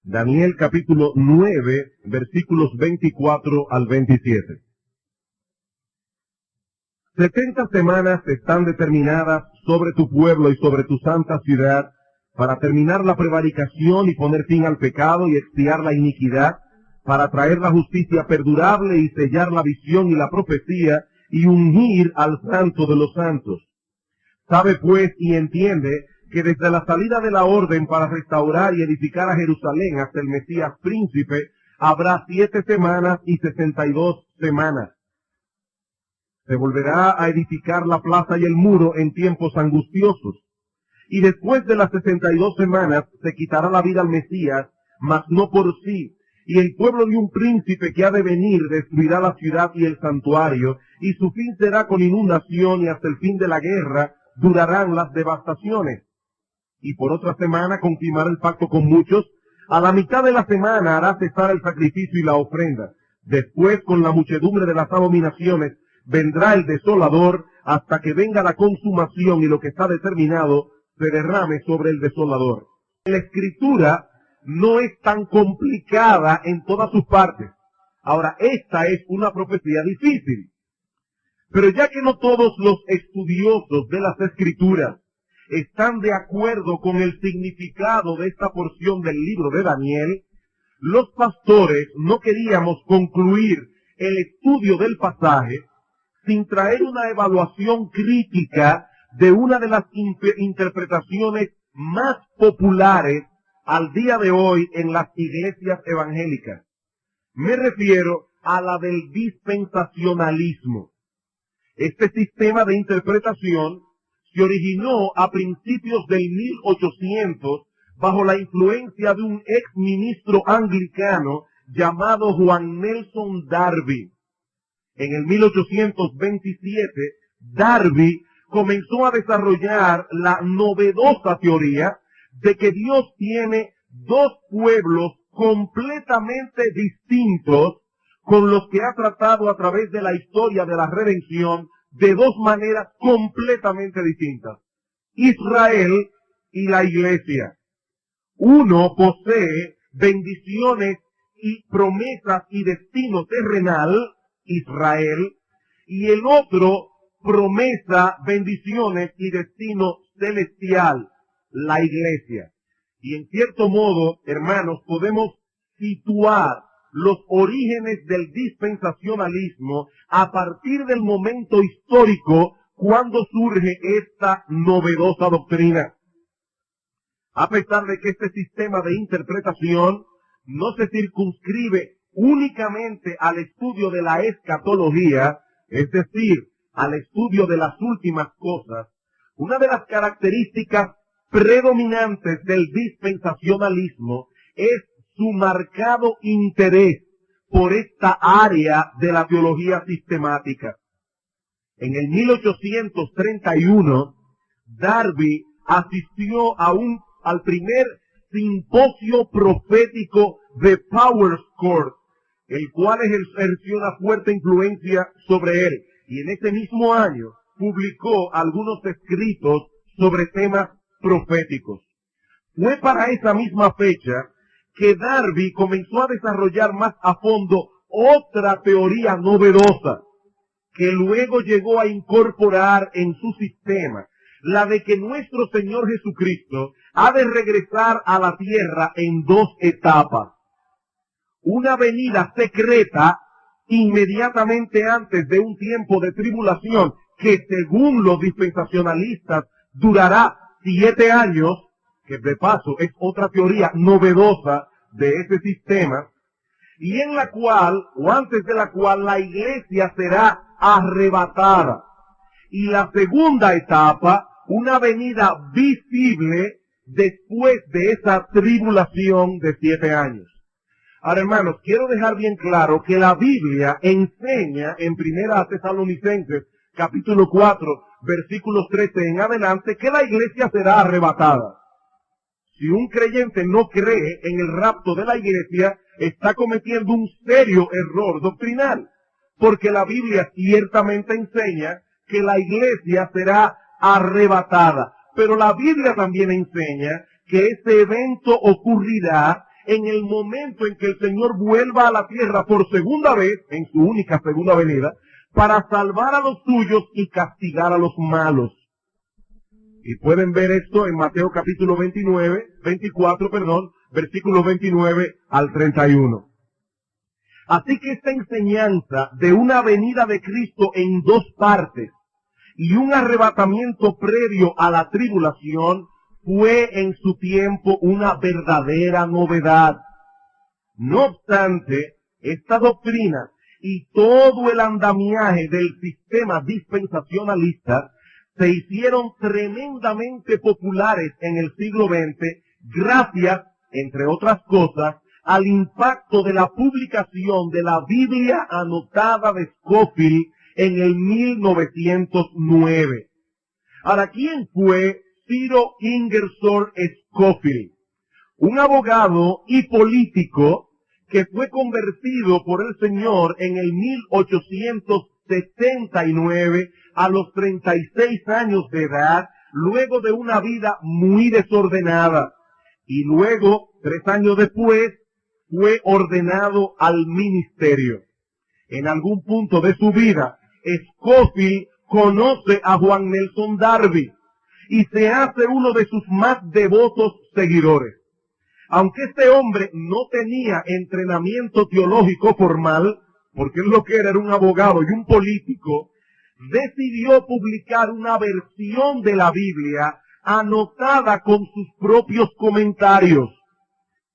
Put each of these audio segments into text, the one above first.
Daniel capítulo 9, versículos 24 al 27. 70 semanas están determinadas sobre tu pueblo y sobre tu santa ciudad para terminar la prevaricación y poner fin al pecado y expiar la iniquidad, para traer la justicia perdurable y sellar la visión y la profecía y ungir al santo de los santos. Sabe pues y entiende que desde la salida de la orden para restaurar y edificar a Jerusalén hasta el Mesías príncipe, habrá 7 semanas y 62 semanas. Se volverá a edificar la plaza y el muro en tiempos angustiosos. Y después de las 62 semanas se quitará la vida al Mesías, mas no por sí. Y el pueblo de un príncipe que ha de venir destruirá la ciudad y el santuario, y su fin será con inundación, y hasta el fin de la guerra durarán las devastaciones. Y por otra semana confirmará el pacto con muchos. A la mitad de la semana hará cesar el sacrificio y la ofrenda. Después, con la muchedumbre de las abominaciones, vendrá el desolador, hasta que venga la consumación y lo que está determinado se derrame sobre el desolador. La escritura no es tan complicada en todas sus partes. Ahora, esta es una profecía difícil. Pero ya que no todos los estudiosos de las escrituras están de acuerdo con el significado de esta porción del libro de Daniel, los pastores no queríamos concluir el estudio del pasaje sin traer una evaluación crítica de una de las interpretaciones más populares al día de hoy en las iglesias evangélicas. Me refiero a la del dispensacionalismo. Este sistema de interpretación se originó a principios del 1800 bajo la influencia de un ex ministro anglicano llamado Juan Nelson Darby. En el 1827, Darby comenzó a desarrollar la novedosa teoría de que Dios tiene dos pueblos completamente distintos con los que ha tratado a través de la historia de la redención de dos maneras completamente distintas. Israel y la iglesia. Uno posee bendiciones y promesas y destino terrenal, Israel, y el otro promesa, bendiciones y destino celestial, la iglesia. Y en cierto modo, hermanos, podemos situar los orígenes del dispensacionalismo a partir del momento histórico cuando surge esta novedosa doctrina. A pesar de que este sistema de interpretación no se circunscribe únicamente al estudio de la escatología, es decir, al estudio de las últimas cosas, una de las características predominantes del dispensacionalismo es su marcado interés por esta área de la teología sistemática. En el 1831, Darby asistió al primer simposio profético de Powers Court, el cual ejerció una fuerte influencia sobre él, y en ese mismo año publicó algunos escritos sobre temas proféticos. Fue para esa misma fecha que Darby comenzó a desarrollar más a fondo otra teoría novedosa, que luego llegó a incorporar en su sistema, la de que nuestro Señor Jesucristo ha de regresar a la tierra en dos etapas. Una venida secreta inmediatamente antes de un tiempo de tribulación que según los dispensacionalistas durará 7 años, que de paso es otra teoría novedosa de ese sistema, y en la cual, o antes de la cual, la iglesia será arrebatada. Y la segunda etapa, una venida visible después de esa tribulación de 7 años. Ahora, hermanos, quiero dejar bien claro que la Biblia enseña en 1 Tesalonicenses, capítulo 4, versículos 13 en adelante, que la iglesia será arrebatada. Si un creyente no cree en el rapto de la iglesia, está cometiendo un serio error doctrinal, porque la Biblia ciertamente enseña que la iglesia será arrebatada, pero la Biblia también enseña que ese evento ocurrirá en el momento en que el Señor vuelva a la tierra por segunda vez, en su única segunda venida, para salvar a los suyos y castigar a los malos. Y pueden ver esto en Mateo capítulo 24, versículos 29 al 31. Así que esta enseñanza de una venida de Cristo en dos partes y un arrebatamiento previo a la tribulación fue en su tiempo una verdadera novedad. No obstante, esta doctrina y todo el andamiaje del sistema dispensacionalista se hicieron tremendamente populares en el siglo XX gracias, entre otras cosas, al impacto de la publicación de la Biblia anotada de Scofield en el 1909. Ahora, ¿quién fue Ciro Ingersoll Scofield? Un abogado y político que fue convertido por el Señor en el 1879 a los 36 años de edad, luego de una vida muy desordenada. Y luego, 3 años después, fue ordenado al ministerio. En algún punto de su vida, Scofield conoce a Juan Nelson Darby y se hace uno de sus más devotos seguidores. Aunque este hombre no tenía entrenamiento teológico formal, porque él lo que era un abogado y un político, decidió publicar una versión de la Biblia anotada con sus propios comentarios,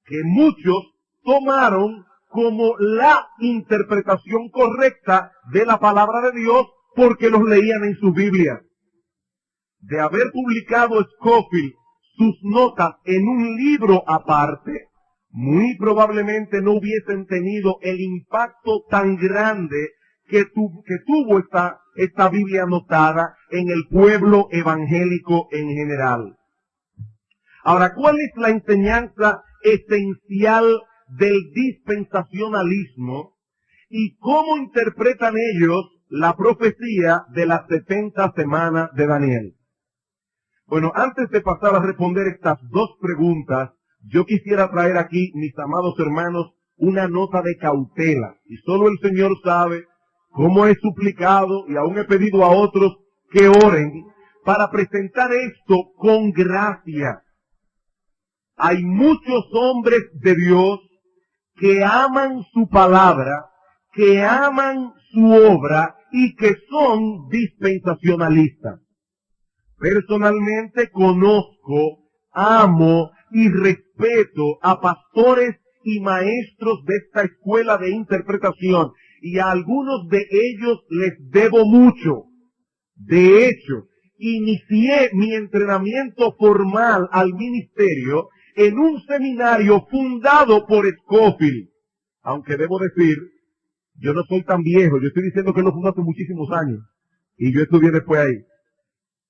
que muchos tomaron como la interpretación correcta de la palabra de Dios porque los leían en su Biblia. De haber publicado Scofield sus notas en un libro aparte, muy probablemente no hubiesen tenido el impacto tan grande que tuvo esta Biblia anotada en el pueblo evangélico en general. Ahora, ¿cuál es la enseñanza esencial del dispensacionalismo y cómo interpretan ellos la profecía de las 70 semanas de Daniel? Bueno, antes de pasar a responder estas dos preguntas, yo quisiera traer aquí, mis amados hermanos, una nota de cautela. Y solo el Señor sabe cómo he suplicado y aún he pedido a otros que oren para presentar esto con gracia. Hay muchos hombres de Dios que aman su palabra, que aman su obra y que son dispensacionalistas. Personalmente conozco, amo y respeto a pastores y maestros de esta escuela de interpretación y a algunos de ellos les debo mucho. De hecho, inicié mi entrenamiento formal al ministerio en un seminario fundado por Scofield. Aunque debo decir, yo no soy tan viejo, yo estoy diciendo que lo fundó hace muchísimos años y yo estudié después ahí.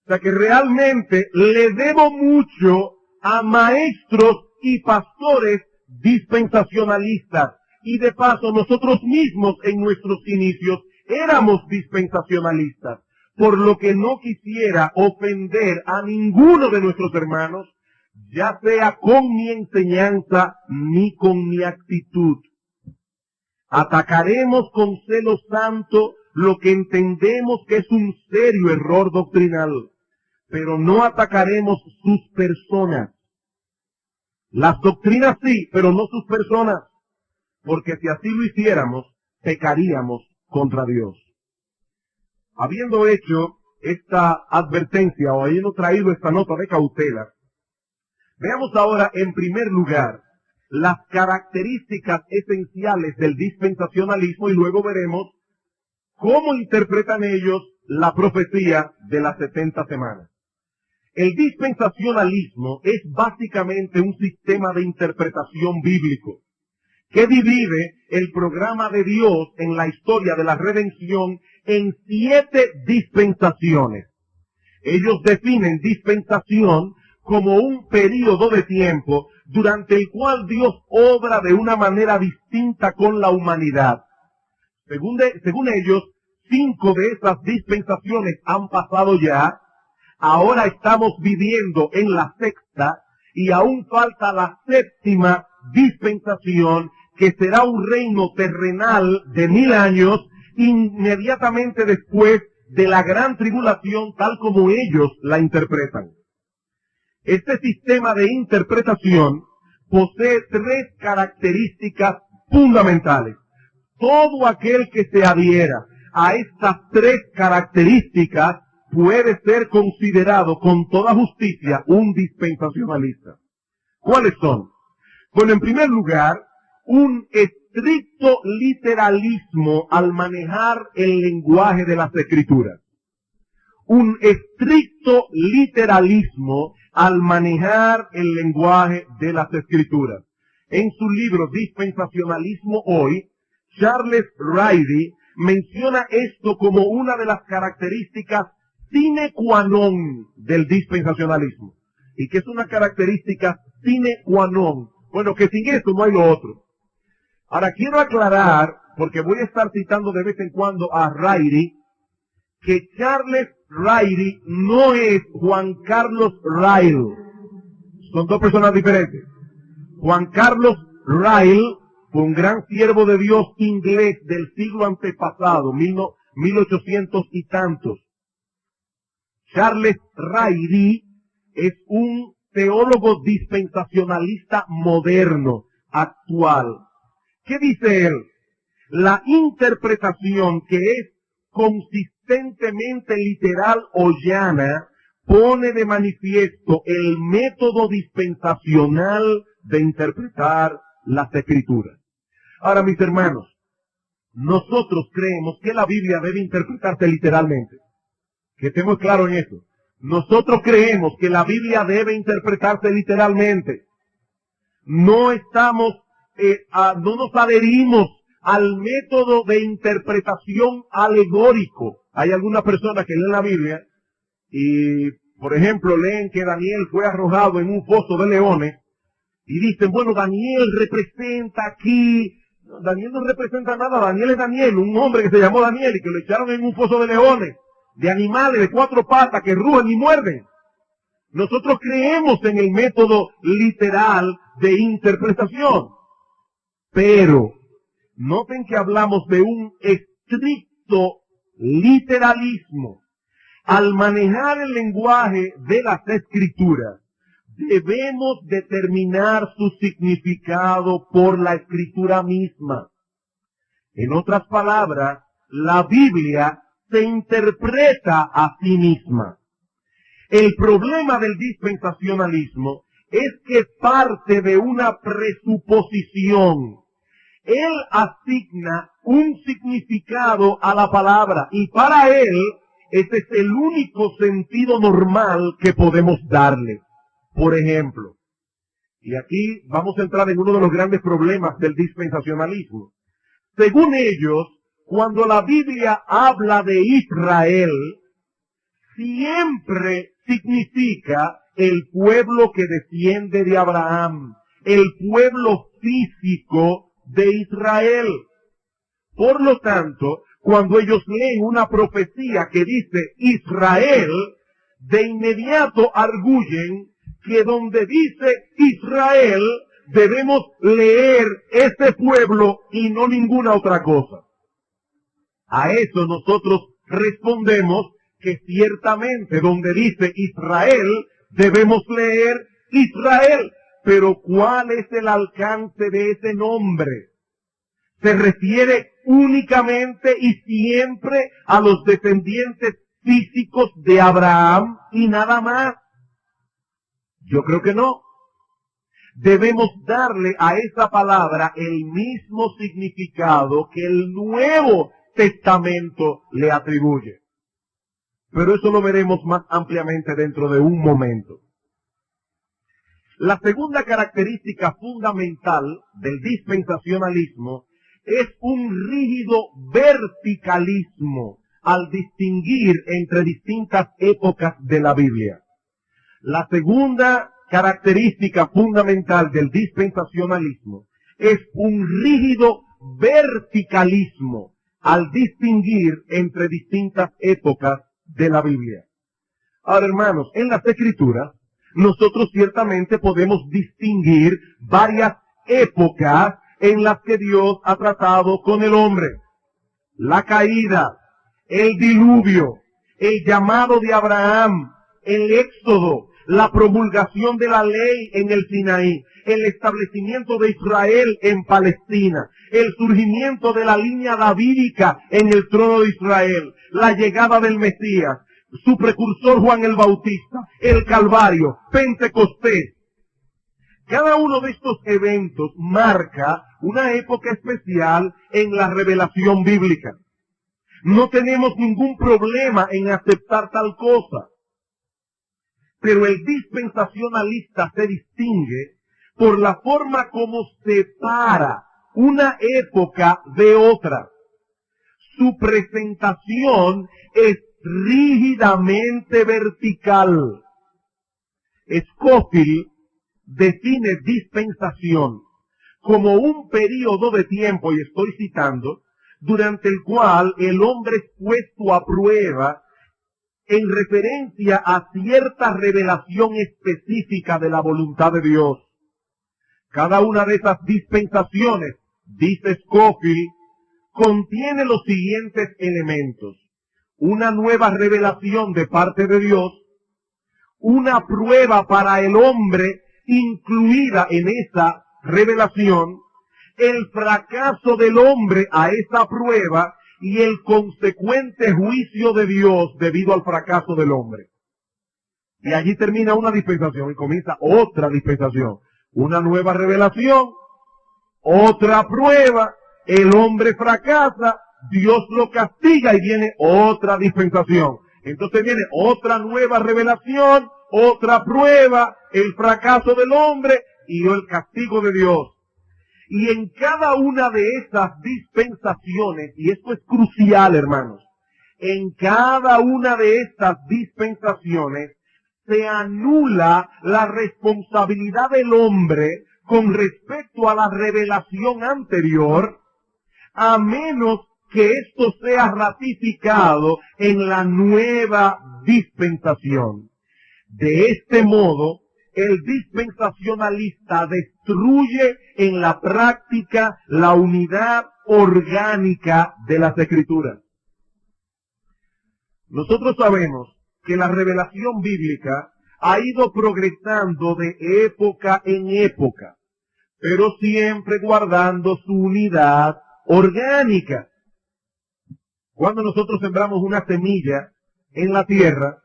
O sea que realmente le debo mucho a maestros y pastores dispensacionalistas. Y de paso nosotros mismos en nuestros inicios éramos dispensacionalistas. Por lo que no quisiera ofender a ninguno de nuestros hermanos, ya sea con mi enseñanza ni con mi actitud. Atacaremos con celo santo lo que entendemos que es un serio error doctrinal, pero no atacaremos sus personas. Las doctrinas sí, pero no sus personas, porque si así lo hiciéramos, pecaríamos contra Dios. Habiendo hecho esta advertencia o habiendo traído esta nota de cautela, veamos ahora en primer lugar las características esenciales del dispensacionalismo y luego veremos cómo interpretan ellos la profecía de las 70 semanas. El dispensacionalismo es básicamente un sistema de interpretación bíblico que divide el programa de Dios en la historia de la redención en 7 dispensaciones. Ellos definen dispensación como un periodo de tiempo durante el cual Dios obra de una manera distinta con la humanidad. Según ellos, 5 de esas dispensaciones han pasado ya. Ahora estamos viviendo en la 6ª y aún falta la 7ª dispensación que será un reino terrenal de 1000 años inmediatamente después de la gran tribulación tal como ellos la interpretan. Este sistema de interpretación posee 3 características fundamentales. Todo aquel que se adhiera a estas 3 características puede ser considerado con toda justicia un dispensacionalista. ¿Cuáles son? Bueno, en primer lugar, un estricto literalismo al manejar el lenguaje de las Escrituras. Un estricto literalismo al manejar el lenguaje de las Escrituras. En su libro Dispensacionalismo Hoy, Charles Ryrie menciona esto como una de las características sine qua non del dispensacionalismo. ¿Y qué es una característica sine qua non? Bueno, que sin eso no hay lo otro. Ahora quiero aclarar, porque voy a estar citando de vez en cuando a Ryrie, que Charles Ryrie no es Juan Carlos Ryle. Son 2 personas diferentes. Juan Carlos Ryle fue un gran siervo de Dios inglés del siglo antepasado, 1800 y tantos. Charles Ryrie es un teólogo dispensacionalista moderno, actual. ¿Qué dice él? La interpretación que es consistentemente literal o llana pone de manifiesto el método dispensacional de interpretar las Escrituras. Ahora, mis hermanos, nosotros creemos que la Biblia debe interpretarse literalmente. Que estemos claros en eso. Nosotros creemos que la Biblia debe interpretarse literalmente. No nos adherimos al método de interpretación alegórico. Hay algunas personas que leen la Biblia y, por ejemplo, leen que Daniel fue arrojado en un foso de leones y dicen, bueno, Daniel representa aquí. Daniel no representa nada. Daniel es Daniel, un hombre que se llamó Daniel y que lo echaron en un foso de leones, de animales de 4 patas que rugen y muerden. Nosotros creemos en el método literal de interpretación. Pero noten que hablamos de un estricto literalismo. Al manejar el lenguaje de las Escrituras, debemos determinar su significado por la Escritura misma. En otras palabras, la Biblia se interpreta a sí misma. El problema del dispensacionalismo es que parte de una presuposición. Él asigna un significado a la palabra y para él ese es el único sentido normal que podemos darle. Por ejemplo, y aquí vamos a entrar en uno de los grandes problemas del dispensacionalismo. Según ellos, cuando la Biblia habla de Israel, siempre significa el pueblo que desciende de Abraham, el pueblo físico de Israel. Por lo tanto, cuando ellos leen una profecía que dice Israel, de inmediato arguyen que donde dice Israel debemos leer ese pueblo y no ninguna otra cosa. A eso nosotros respondemos que ciertamente donde dice Israel debemos leer Israel. Pero ¿cuál es el alcance de ese nombre? ¿Se refiere únicamente y siempre a los descendientes físicos de Abraham y nada más? Yo creo que no. Debemos darle a esa palabra el mismo significado que el Nuevo Testamento le atribuye. Pero eso lo veremos más ampliamente dentro de un momento. La segunda característica fundamental del dispensacionalismo es un rígido verticalismo al distinguir entre distintas épocas de la Biblia. La segunda característica fundamental del dispensacionalismo es un rígido verticalismo al distinguir entre distintas épocas de la Biblia. Ahora, hermanos, en las Escrituras, nosotros ciertamente podemos distinguir varias épocas en las que Dios ha tratado con el hombre. La caída, el diluvio, el llamado de Abraham, el éxodo, la promulgación de la ley en el Sinaí, el establecimiento de Israel en Palestina, el surgimiento de la línea davídica en el trono de Israel, la llegada del Mesías, su precursor Juan el Bautista, el Calvario, Pentecostés. Cada uno de estos eventos marca una época especial en la revelación bíblica. No tenemos ningún problema en aceptar tal cosa. Pero el dispensacionalista se distingue por la forma como separa una época de otra. Su presentación es rígidamente vertical. Scofield define dispensación como un periodo de tiempo, y estoy citando, durante el cual el hombre es puesto a prueba en referencia a cierta revelación específica de la voluntad de Dios. Cada una de esas dispensaciones, dice Scofield, contiene los siguientes elementos: una nueva revelación de parte de Dios, una prueba para el hombre incluida en esa revelación, el fracaso del hombre a esa prueba y el consecuente juicio de Dios debido al fracaso del hombre. Y allí termina una dispensación y comienza otra dispensación. Una nueva revelación, otra prueba, el hombre fracasa, Dios lo castiga y viene otra dispensación. Entonces viene otra nueva revelación, otra prueba, el fracaso del hombre y el castigo de Dios. Y en cada una de esas dispensaciones, y esto es crucial, hermanos, en cada una de estas dispensaciones se anula la responsabilidad del hombre con respecto a la revelación anterior, a menos que esto sea ratificado en la nueva dispensación. De este modo, el dispensacionalista destruye en la práctica la unidad orgánica de las Escrituras. Nosotros sabemos que la revelación bíblica ha ido progresando de época en época, pero siempre guardando su unidad orgánica. Cuando nosotros sembramos una semilla en la tierra,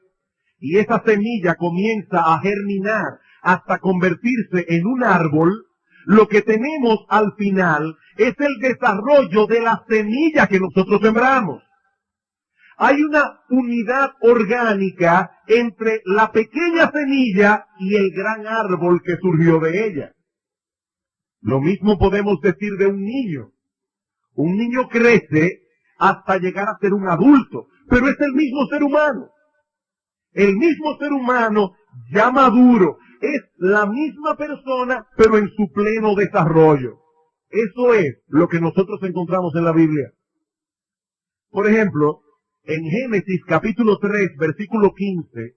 y esa semilla comienza a germinar hasta convertirse en un árbol, lo que tenemos al final es el desarrollo de la semilla que nosotros sembramos. Hay una unidad orgánica entre la pequeña semilla y el gran árbol que surgió de ella. Lo mismo podemos decir de un niño. Un niño crece hasta llegar a ser un adulto, pero es el mismo ser humano. El mismo ser humano ya maduro, es la misma persona, pero en su pleno desarrollo. Eso es lo que nosotros encontramos en la Biblia. Por ejemplo, en Génesis capítulo 3, versículo 15,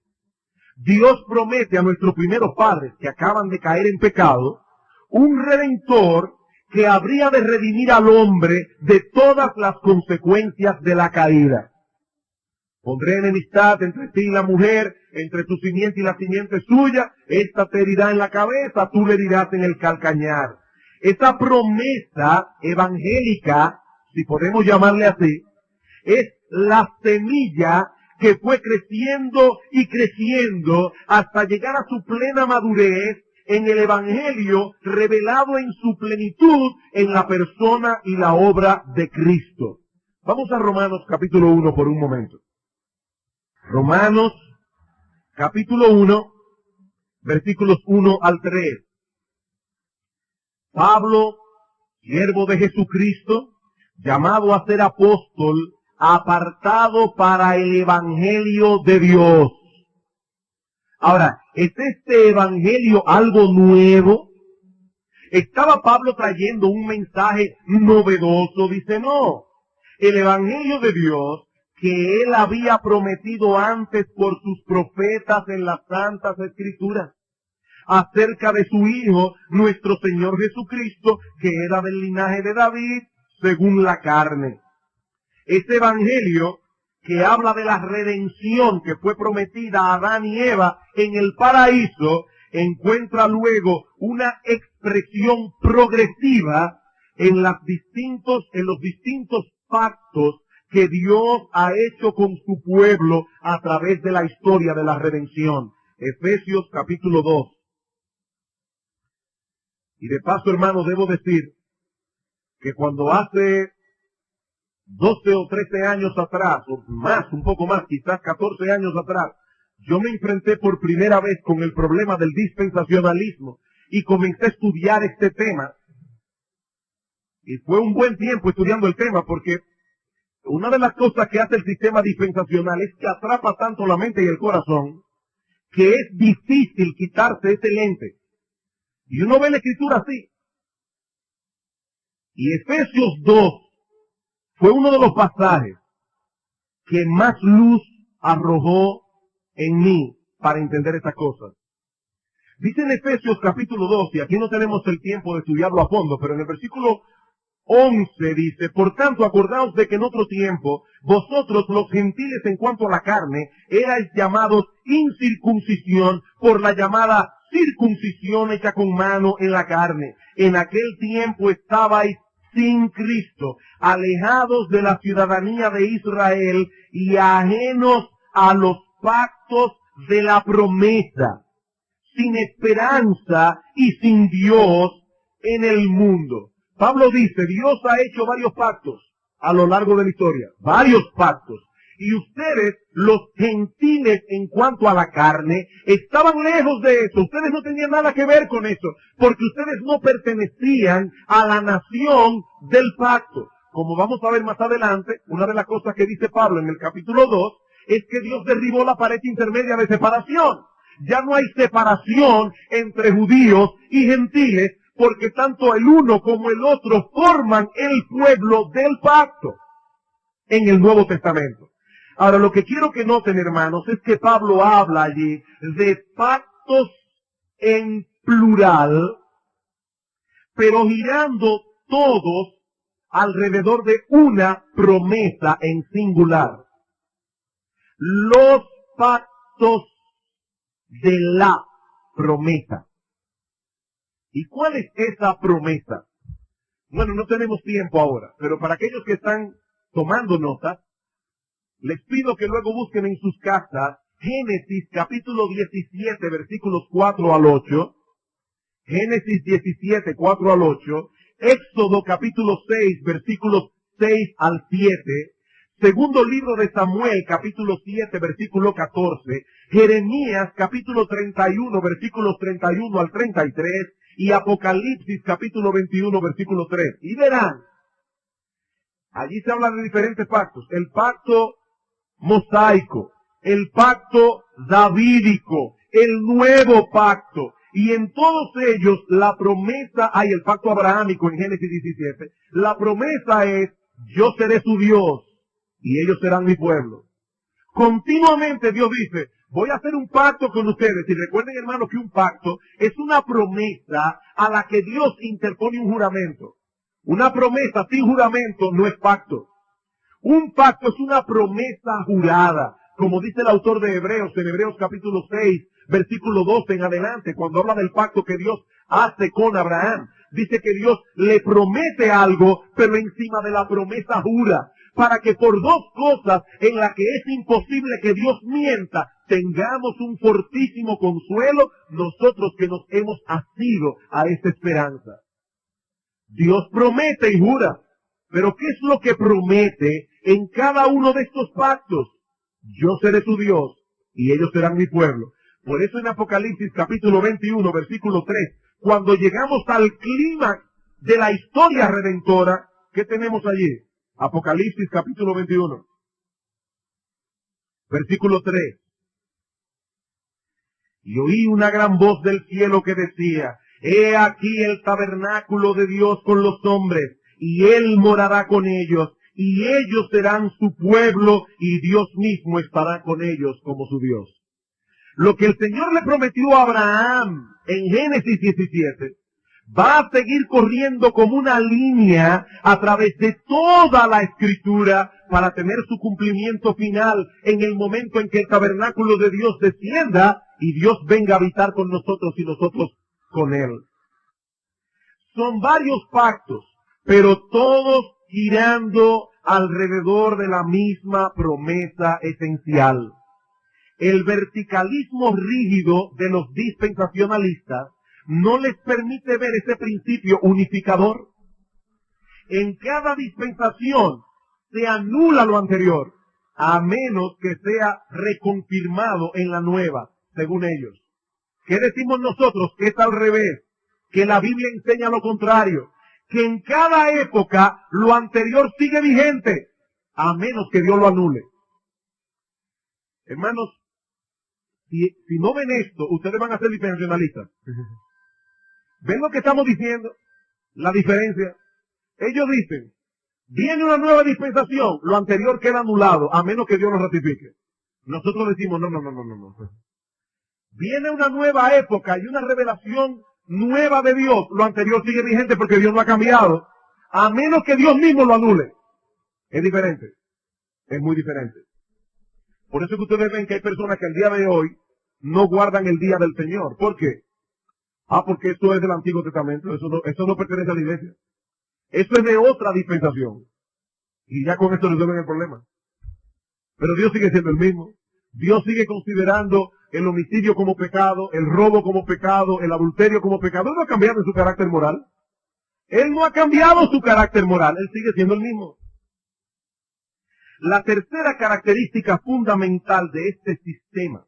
Dios promete a nuestros primeros padres que acaban de caer en pecado, un redentor que habría de redimir al hombre de todas las consecuencias de la caída. Pondré enemistad entre ti y la mujer, entre tu simiente y la simiente suya, esta te herirá en la cabeza, tú le herirás en el calcañar. Esa promesa evangélica, si podemos llamarle así, es la semilla que fue creciendo y creciendo hasta llegar a su plena madurez en el Evangelio revelado en su plenitud en la persona y la obra de Cristo. Vamos a Romanos capítulo 1 por un momento. Romanos, capítulo 1, versículos 1 al 3. Pablo, siervo de Jesucristo, llamado a ser apóstol, apartado para el Evangelio de Dios. Ahora, ¿es este Evangelio algo nuevo? ¿Estaba Pablo trayendo un mensaje novedoso? Dice, no. El Evangelio de Dios que él había prometido antes por sus profetas en las Santas Escrituras. acerca de su Hijo, nuestro Señor Jesucristo, que era del linaje de David, según la carne. Este evangelio que habla de la redención que fue prometida a Adán y Eva en el paraíso, encuentra luego una expresión progresiva en los distintos pactos que Dios ha hecho con su pueblo a través de la historia de la redención. Efesios capítulo 2. Y de paso, hermano, debo decir que cuando hace 12 o 13 años atrás, o más, un poco más, quizás 14 años atrás, yo me enfrenté por primera vez con el problema del dispensacionalismo y comencé a estudiar este tema. Y fue un buen tiempo estudiando el tema, porque una de las cosas que hace el sistema dispensacional es que atrapa tanto la mente y el corazón que es difícil quitarse ese lente. Y uno ve la escritura así. Y Efesios 2 fue uno de los pasajes que más luz arrojó en mí para entender estas cosas. Dice en Efesios capítulo 2, y aquí no tenemos el tiempo de estudiarlo a fondo, pero en el versículo 11 dice: por tanto, acordaos de que en otro tiempo, vosotros los gentiles en cuanto a la carne, erais llamados incircuncisión por la llamada circuncisión hecha con mano en la carne. En aquel tiempo estabais sin Cristo, alejados de la ciudadanía de Israel y ajenos a los pactos de la promesa, sin esperanza y sin Dios en el mundo. Pablo dice, Dios ha hecho varios pactos a lo largo de la historia, varios pactos. Y ustedes, los gentiles en cuanto a la carne, estaban lejos de eso. Ustedes no tenían nada que ver con eso, porque ustedes no pertenecían a la nación del pacto. Como vamos a ver más adelante, una de las cosas que dice Pablo en el capítulo 2, es que Dios derribó la pared intermedia de separación. Ya no hay separación entre judíos y gentiles, porque tanto el uno como el otro forman el pueblo del pacto en el Nuevo Testamento. Ahora, lo que quiero que noten, hermanos, es que Pablo habla allí de pactos en plural, pero girando todos alrededor de una promesa en singular. Los pactos de la promesa. ¿Y cuál es esa promesa? Bueno, no tenemos tiempo ahora, pero para aquellos que están tomando notas, les pido que luego busquen en sus casas Génesis capítulo 17, versículos 4 al 8, Génesis 17, 4 al 8, Éxodo capítulo 6, versículos 6 al 7, segundo libro de Samuel capítulo 7, versículo 14, Jeremías capítulo 31, versículos 31 al 33, y Apocalipsis capítulo 21, versículo 3. Y verán, allí se habla de diferentes pactos. El pacto mosaico, el pacto davídico, el nuevo pacto. Y en todos ellos la promesa, hay el pacto abrahámico en Génesis 17. La promesa es, yo seré su Dios y ellos serán mi pueblo. Continuamente Dios dice, voy a hacer un pacto con ustedes. Y recuerden, hermanos, que un pacto es una promesa a la que Dios interpone un juramento. Una promesa sin juramento no es pacto. Un pacto es una promesa jurada, como dice el autor de Hebreos, en Hebreos capítulo 6, versículo 12 en adelante, cuando habla del pacto que Dios hace con Abraham. Dice que Dios le promete algo, pero encima de la promesa jura, para que por dos cosas en las que es imposible que Dios mienta, tengamos un fortísimo consuelo nosotros que nos hemos asido a esta esperanza. Dios promete y jura, pero ¿qué es lo que promete en cada uno de estos pactos? Yo seré su Dios y ellos serán mi pueblo. Por eso en Apocalipsis capítulo 21, versículo 3, cuando llegamos al clímax de la historia redentora, ¿qué tenemos allí? Apocalipsis capítulo 21, versículo 3. Y oí una gran voz del cielo que decía, he aquí el tabernáculo de Dios con los hombres, y Él morará con ellos, y ellos serán su pueblo, y Dios mismo estará con ellos como su Dios. Lo que el Señor le prometió a Abraham en Génesis 17, va a seguir corriendo como una línea a través de toda la Escritura para tener su cumplimiento final en el momento en que el tabernáculo de Dios descienda y Dios venga a habitar con nosotros y nosotros con Él. Son varios pactos, pero todos girando alrededor de la misma promesa esencial. El verticalismo rígido de los dispensacionalistas no les permite ver ese principio unificador. En cada dispensación se anula lo anterior, a menos que sea reconfirmado en la nueva, según ellos. ¿Qué decimos nosotros? Que es al revés, que la Biblia enseña lo contrario, que en cada época lo anterior sigue vigente, a menos que Dios lo anule. Hermanos, si no ven esto, ustedes van a ser dispensacionalistas. ¿Ven lo que estamos diciendo? La diferencia. Ellos dicen, viene una nueva dispensación, lo anterior queda anulado, a menos que Dios lo ratifique. Nosotros decimos, no. Viene una nueva época y una revelación nueva de Dios, lo anterior sigue vigente porque Dios no ha cambiado, a menos que Dios mismo lo anule. Es diferente. Es muy diferente. Por eso que ustedes ven que hay personas que el día de hoy no guardan el día del Señor. ¿Por qué? Porque esto es del Antiguo Testamento, eso no pertenece a la iglesia. Eso es de otra dispensación. Y ya con esto resuelven el problema. Pero Dios sigue siendo el mismo. Dios sigue considerando el homicidio como pecado, el robo como pecado, el adulterio como pecado. Él no ha cambiado su carácter moral. Él no ha cambiado su carácter moral. Él sigue siendo el mismo. La tercera característica fundamental de este sistema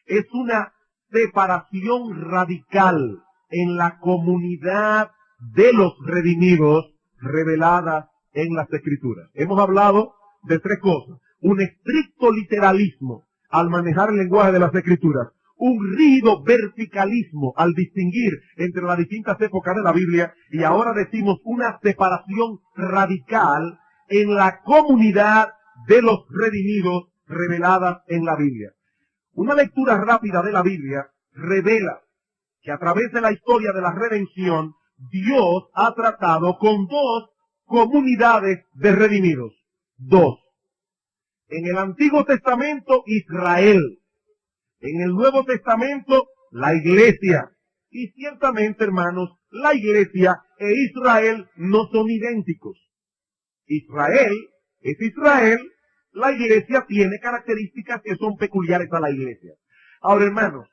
es una separación radical en la comunidad de los redimidos revelada en las Escrituras. Hemos hablado de tres cosas. Un estricto literalismo al manejar el lenguaje de las Escrituras. Un rígido verticalismo al distinguir entre las distintas épocas de la Biblia. Y ahora decimos una separación radical en la comunidad de los redimidos reveladas en la Biblia. Una lectura rápida de la Biblia revela que a través de la historia de la redención, Dios ha tratado con dos comunidades de redimidos. Dos. En el Antiguo Testamento, Israel. En el Nuevo Testamento, la Iglesia. Y ciertamente, hermanos, la Iglesia e Israel no son idénticos. Israel es Israel, la Iglesia tiene características que son peculiares a la Iglesia. Ahora, hermanos,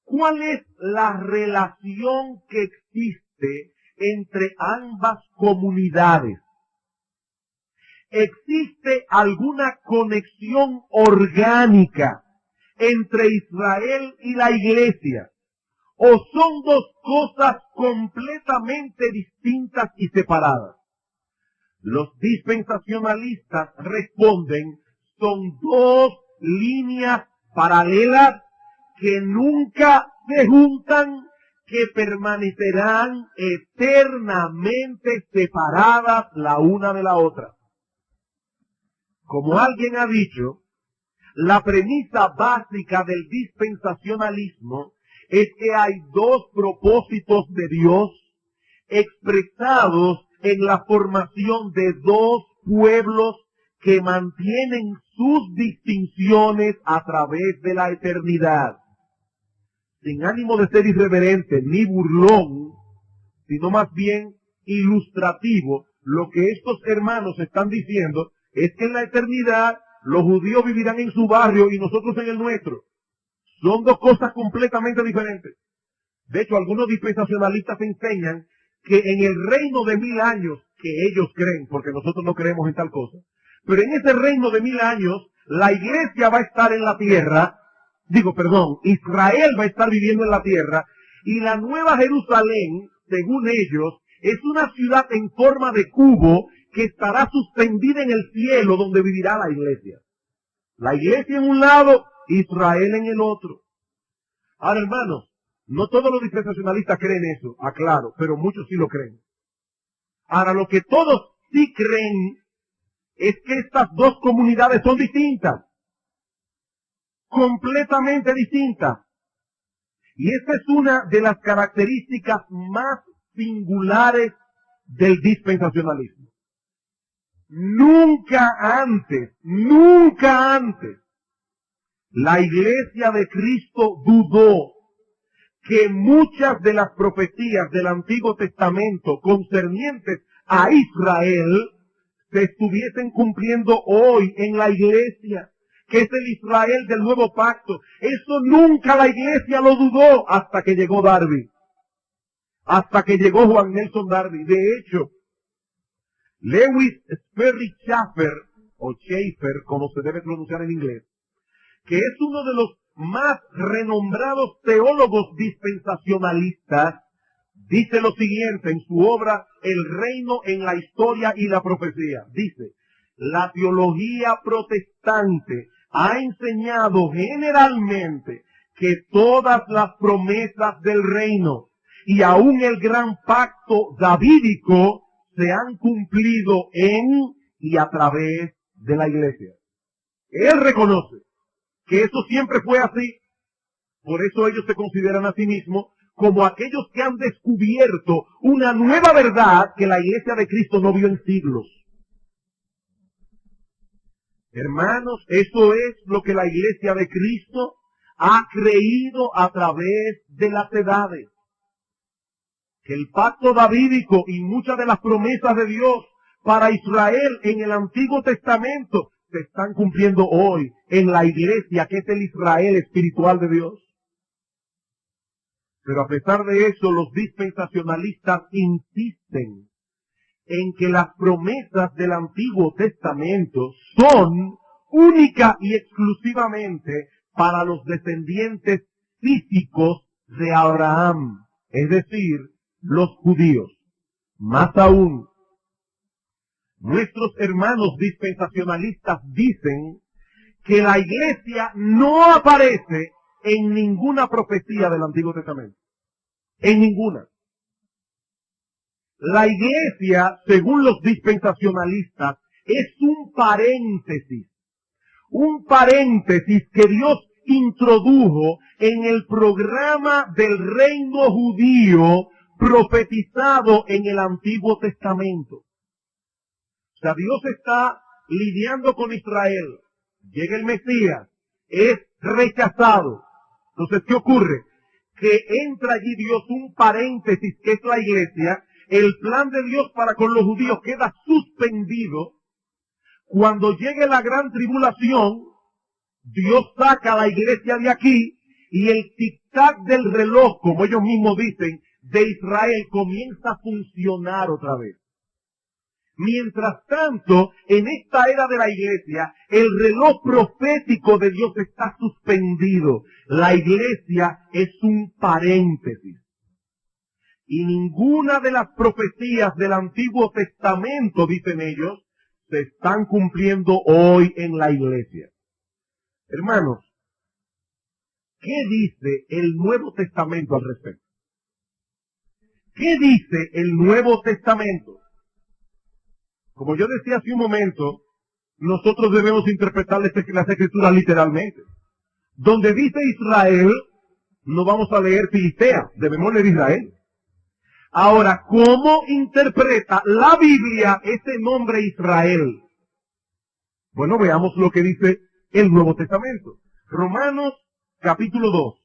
¿cuál es la relación que existe entre ambas comunidades? ¿Existe alguna conexión orgánica entre Israel y la Iglesia? ¿O son dos cosas completamente distintas y separadas? Los dispensacionalistas responden, son dos líneas paralelas que nunca se juntan, que permanecerán eternamente separadas la una de la otra. Como alguien ha dicho, la premisa básica del dispensacionalismo es que hay dos propósitos de Dios expresados en la formación de dos pueblos que mantienen sus distinciones a través de la eternidad. Sin ánimo de ser irreverente ni burlón, sino más bien ilustrativo, lo que estos hermanos están diciendo es que en la eternidad los judíos vivirán en su barrio y nosotros en el nuestro. Son dos cosas completamente diferentes. De hecho, algunos dispensacionalistas enseñan que en el reino de 1000 años, que ellos creen, porque nosotros no creemos en tal cosa, pero en ese reino de 1000 años, la iglesia va a estar en la tierra, Israel va a estar viviendo en la tierra, y la nueva Jerusalén, según ellos, es una ciudad en forma de cubo que estará suspendida en el cielo donde vivirá la iglesia. La iglesia en un lado, Israel en el otro. Ahora, hermanos, no todos los dispensacionalistas creen eso, aclaro, pero muchos sí lo creen. Ahora, lo que todos sí creen es que estas dos comunidades son distintas, completamente distintas. Y esta es una de las características más singulares del dispensacionalismo. Nunca antes, la Iglesia de Cristo dudó que muchas de las profecías del Antiguo Testamento concernientes a Israel se estuviesen cumpliendo hoy en la Iglesia, que es el Israel del Nuevo Pacto. Eso nunca la Iglesia lo dudó hasta que llegó Darby, hasta que llegó Juan Nelson Darby. De hecho, Lewis Sperry Chafer, o Schaeffer, como se debe pronunciar en inglés, que es uno de los más renombrados teólogos dispensacionalistas, dice lo siguiente en su obra El reino en la historia y la profecía. Dice: la teología protestante ha enseñado generalmente que todas las promesas del reino y aún el gran pacto davídico se han cumplido en y a través de la Iglesia. Él reconoce que eso siempre fue así. Por eso ellos se consideran a sí mismos como aquellos que han descubierto una nueva verdad que la Iglesia de Cristo no vio en siglos. Hermanos, eso es lo que la Iglesia de Cristo ha creído a través de las edades. Que el pacto davídico y muchas de las promesas de Dios para Israel en el Antiguo Testamento se están cumpliendo hoy en la Iglesia, que es el Israel espiritual de Dios. Pero a pesar de eso, los dispensacionalistas insisten en que las promesas del Antiguo Testamento son única y exclusivamente para los descendientes físicos de Abraham, es decir, los judíos. Más aún, nuestros hermanos dispensacionalistas dicen que la Iglesia no aparece en ninguna profecía del Antiguo Testamento. En ninguna. La Iglesia, según los dispensacionalistas, es un paréntesis que Dios introdujo en el programa del reino judío profetizado en el Antiguo Testamento. O sea, Dios está lidiando con Israel. Llega el Mesías, es rechazado. Entonces, ¿qué ocurre? Que entra allí Dios, un paréntesis que es la Iglesia. El plan de Dios para con los judíos queda suspendido. Cuando llegue la gran tribulación, Dios saca a la Iglesia de aquí y el tic-tac del reloj, como ellos mismos dicen, de Israel comienza a funcionar otra vez. Mientras tanto, en esta era de la Iglesia, el reloj profético de Dios está suspendido. La Iglesia es un paréntesis. Y ninguna de las profecías del Antiguo Testamento, dicen ellos, se están cumpliendo hoy en la Iglesia. Hermanos, ¿qué dice el Nuevo Testamento al respecto? ¿Qué dice el Nuevo Testamento? Como yo decía hace un momento, nosotros debemos interpretar las Escrituras literalmente. Donde dice Israel, no vamos a leer Filistea, debemos leer Israel. Ahora, ¿cómo interpreta la Biblia ese nombre Israel? Bueno, veamos lo que dice el Nuevo Testamento. Romanos capítulo 2.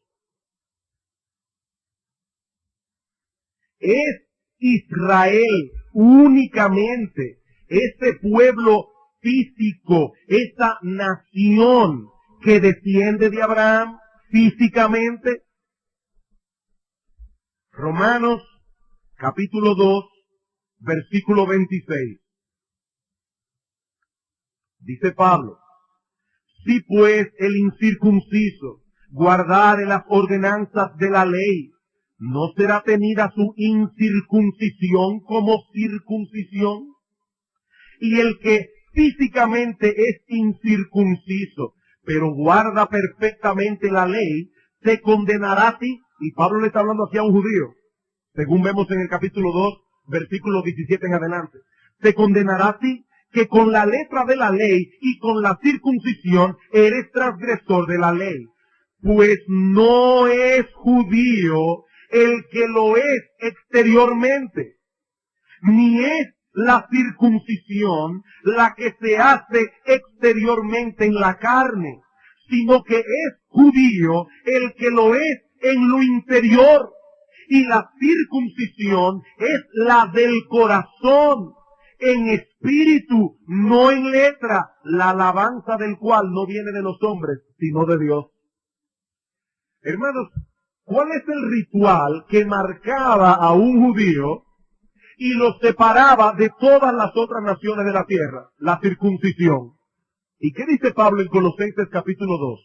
Es Israel únicamente, ese pueblo físico, esa nación que desciende de Abraham físicamente. Romanos capítulo 2, versículo 26. Dice Pablo: si pues el incircunciso guardare las ordenanzas de la ley, ¿no será tenida su incircuncisión como circuncisión? Y el que físicamente es incircunciso, pero guarda perfectamente la ley, se condenará a ti. Y Pablo le está hablando aquí a un judío, según vemos en el capítulo 2, versículo 17 en adelante. Se condenará a ti, que con la letra de la ley y con la circuncisión eres transgresor de la ley. pues no es judío el que lo es exteriormente, ni es la circuncisión la que se hace exteriormente en la carne, sino que es judío el que lo es en lo interior. Y la circuncisión es la del corazón, en espíritu, no en letra, la alabanza del cual no viene de los hombres, sino de Dios. Hermanos, ¿cuál es el ritual que marcaba a un judío y lo separaba de todas las otras naciones de la tierra? La circuncisión. ¿Y qué dice Pablo en Colosenses capítulo 2?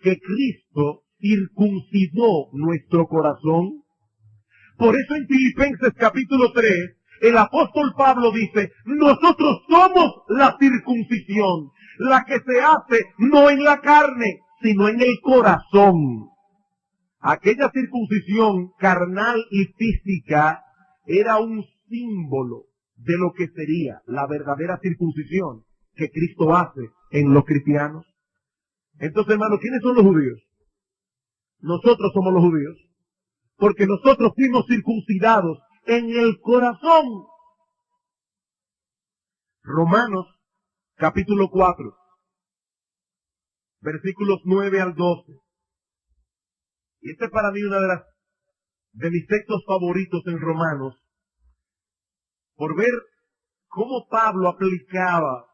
Que Cristo circuncidó nuestro corazón. Por eso en Filipenses capítulo 3, el apóstol Pablo dice, nosotros somos la circuncisión, la que se hace no en la carne, sino en el corazón. Aquella circuncisión carnal y física era un símbolo de lo que sería la verdadera circuncisión que Cristo hace en los cristianos. Entonces, hermanos, ¿quiénes son los judíos? Nosotros somos los judíos, porque nosotros fuimos circuncidados en el corazón. Romanos, capítulo 4, versículos 9 al 12. Y este es para mí una de mis textos favoritos en Romanos, por ver cómo Pablo aplicaba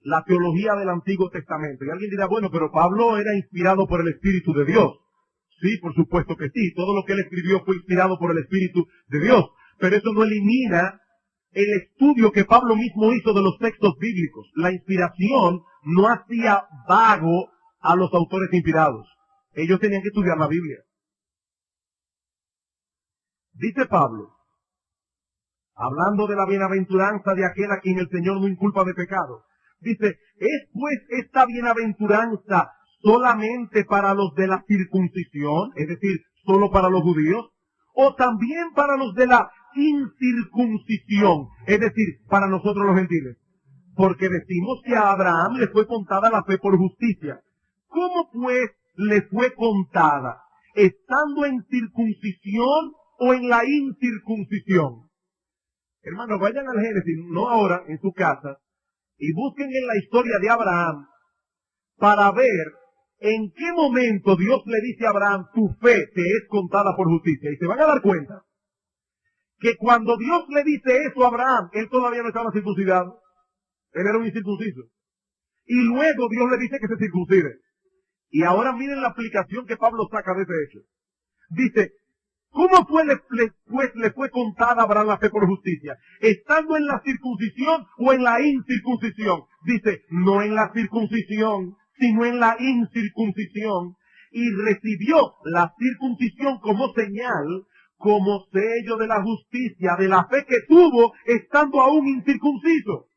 la teología del Antiguo Testamento. Y alguien dirá, bueno, pero Pablo era inspirado por el Espíritu de Dios. Sí, por supuesto que sí. Todo lo que él escribió fue inspirado por el Espíritu de Dios. Pero eso no elimina el estudio que Pablo mismo hizo de los textos bíblicos. La inspiración no hacía vago a los autores inspirados. Ellos tenían que estudiar la Biblia. Dice Pablo, hablando de la bienaventuranza de aquel a quien el Señor no inculpa de pecado. Dice, ¿es pues esta bienaventuranza solamente para los de la circuncisión? Es decir, solo para los judíos. ¿O también para los de la incircuncisión? Es decir, para nosotros los gentiles. Porque decimos que a Abraham le fue contada la fe por justicia. ¿Cómo pues le fue contada? ¿Estando en circuncisión o en la incircuncisión? Hermanos, vayan al Génesis, no ahora, en su casa, y busquen en la historia de Abraham para ver en qué momento Dios le dice a Abraham, tu fe te es contada por justicia. Y se van a dar cuenta que cuando Dios le dice eso a Abraham, él todavía no estaba circuncidado. Él era un incircunciso. Y luego Dios le dice que se circuncide. Y ahora miren la aplicación que Pablo saca de ese hecho. Dice, ¿cómo le fue contada a Abraham la fe por justicia? ¿Estando en la circuncisión o en la incircuncisión? Dice, no en la circuncisión, sino en la incircuncisión. Y recibió la circuncisión como señal, como sello de la justicia, de la fe que tuvo estando aún incircunciso,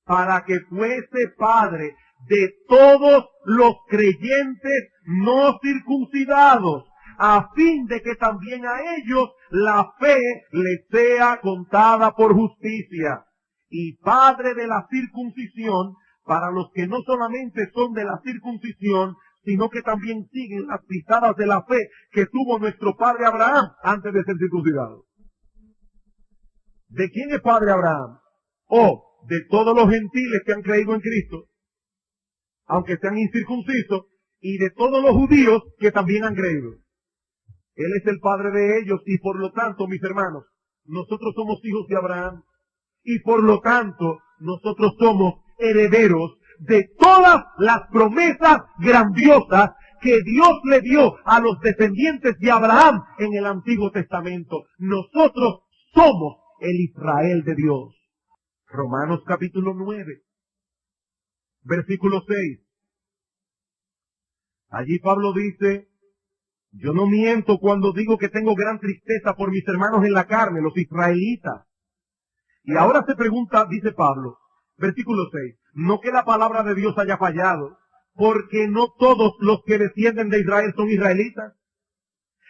para que fuese padre de todos los creyentes no circuncidados, a fin de que también a ellos la fe les sea contada por justicia, y padre de la circuncisión para los que no solamente son de la circuncisión, sino que también siguen las pisadas de la fe que tuvo nuestro padre Abraham antes de ser circuncidado. ¿De quién es padre Abraham? De todos los gentiles que han creído en Cristo, aunque sean incircuncisos, y de todos los judíos que también han creído. Él es el padre de ellos y por lo tanto, mis hermanos, nosotros somos hijos de Abraham y por lo tanto nosotros somos herederos de todas las promesas grandiosas que Dios le dio a los descendientes de Abraham en el Antiguo Testamento. Nosotros somos el Israel de Dios. Romanos capítulo 9, versículo 6. Allí Pablo dice, yo no miento cuando digo que tengo gran tristeza por mis hermanos en la carne, los israelitas. Y ahora se pregunta, dice Pablo, versículo 6, no que la palabra de Dios haya fallado, porque no todos los que descienden de Israel son israelitas,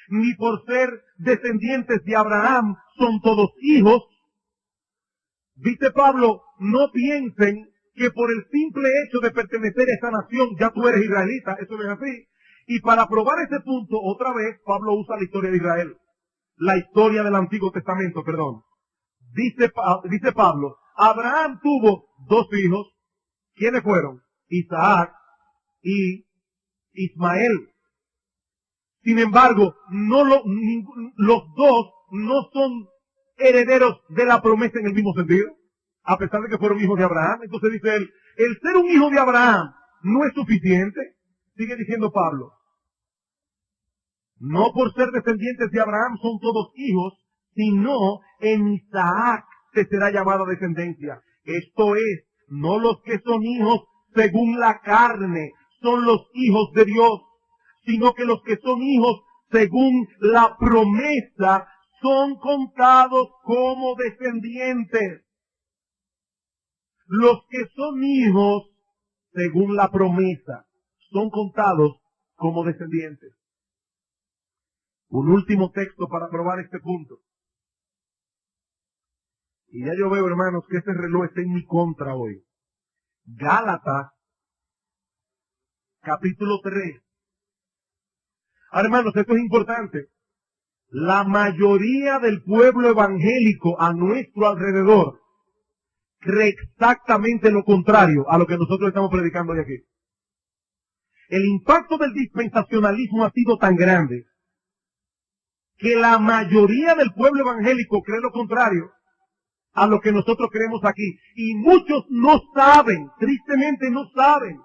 ni por ser descendientes de Abraham son todos hijos. Dice Pablo, no piensen que por el simple hecho de pertenecer a esa nación ya tú eres israelita, eso no es así. Y para probar ese punto, otra vez, Pablo usa la historia de Israel. La historia del Antiguo Testamento, perdón. Dice Pablo, Abraham tuvo 2 hijos. ¿Quiénes fueron? Isaac y Ismael. Sin embargo, los dos no son herederos de la promesa en el mismo sentido, a pesar de que fueron hijos de Abraham. Entonces dice él, el ser un hijo de Abraham no es suficiente. Sigue diciendo Pablo, no por ser descendientes de Abraham son todos hijos, sino en Isaac te será llamada descendencia. Esto es, no los que son hijos según la carne son los hijos de Dios, sino que los que son hijos según la promesa son contados como descendientes. Los que son hijos según la promesa son contados como descendientes. Un último texto para probar este punto. Y ya yo veo, hermanos, que ese reloj está en mi contra hoy. Gálatas, capítulo 3. Ahora, hermanos, esto es importante. La mayoría del pueblo evangélico a nuestro alrededor cree exactamente lo contrario a lo que nosotros estamos predicando hoy aquí. El impacto del dispensacionalismo ha sido tan grande que la mayoría del pueblo evangélico cree lo contrario a lo que nosotros creemos aquí. Y muchos no saben, tristemente no saben,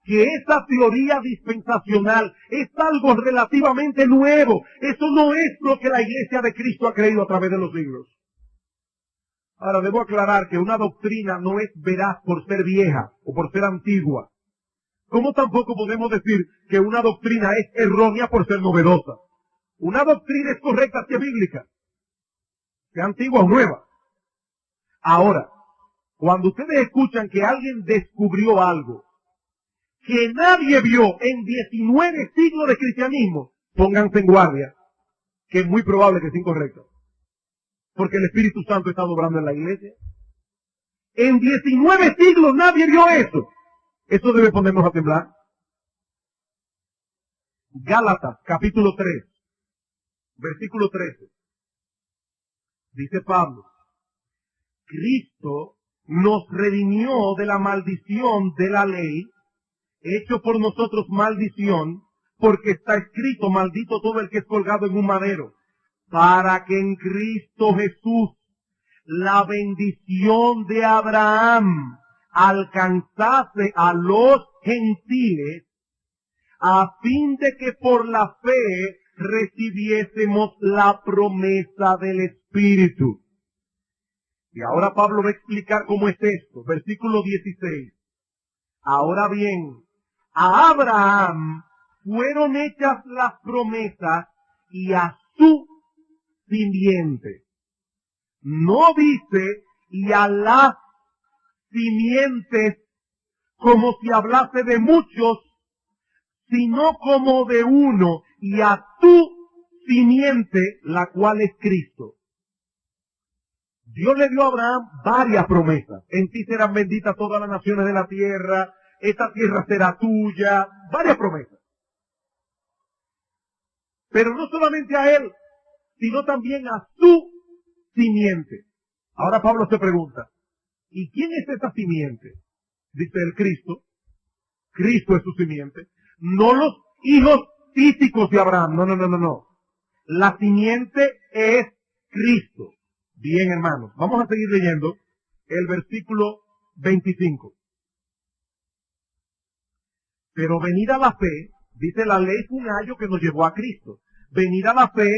que esa teoría dispensacional es algo relativamente nuevo. Eso no es lo que la Iglesia de Cristo ha creído a través de los siglos. Ahora, debo aclarar que una doctrina no es veraz por ser vieja o por ser antigua. Como tampoco podemos decir que una doctrina es errónea por ser novedosa. Una doctrina es correcta si es bíblica, sea antigua o nueva. Ahora, cuando ustedes escuchan que alguien descubrió algo que nadie vio en 19 siglos de cristianismo, pónganse en guardia, que es muy probable que sea incorrecto. Porque el Espíritu Santo está obrando en la iglesia. En 19 siglos nadie vio eso. Eso debe ponernos a temblar. Gálatas, capítulo 3, versículo 13. Dice Pablo, Cristo nos redimió de la maldición de la ley, hecho por nosotros maldición, porque está escrito, maldito todo el que es colgado en un madero, para que en Cristo Jesús la bendición de Abraham alcanzase a los gentiles, a fin de que por la fe recibiésemos la promesa del Espíritu. Y ahora Pablo va a explicar cómo es esto. Versículo 16. Ahora bien, a Abraham fueron hechas las promesas y a su simiente. No dice y a las simientes como si hablase de muchos, sino como de uno, y a tu simiente, la cual es Cristo. Dios le dio a Abraham varias promesas. En ti serán benditas todas las naciones de la tierra, esta tierra será tuya, varias promesas. Pero no solamente a él, sino también a su simiente. Ahora Pablo se pregunta, ¿y quién es esa simiente? Dice el Cristo. Cristo es su simiente. No los hijos físicos de Abraham. No. La simiente es Cristo. Bien, hermanos. Vamos a seguir leyendo el versículo 25. Pero venida la fe, dice la ley fue un ayo que nos llevó a Cristo. Venida la fe,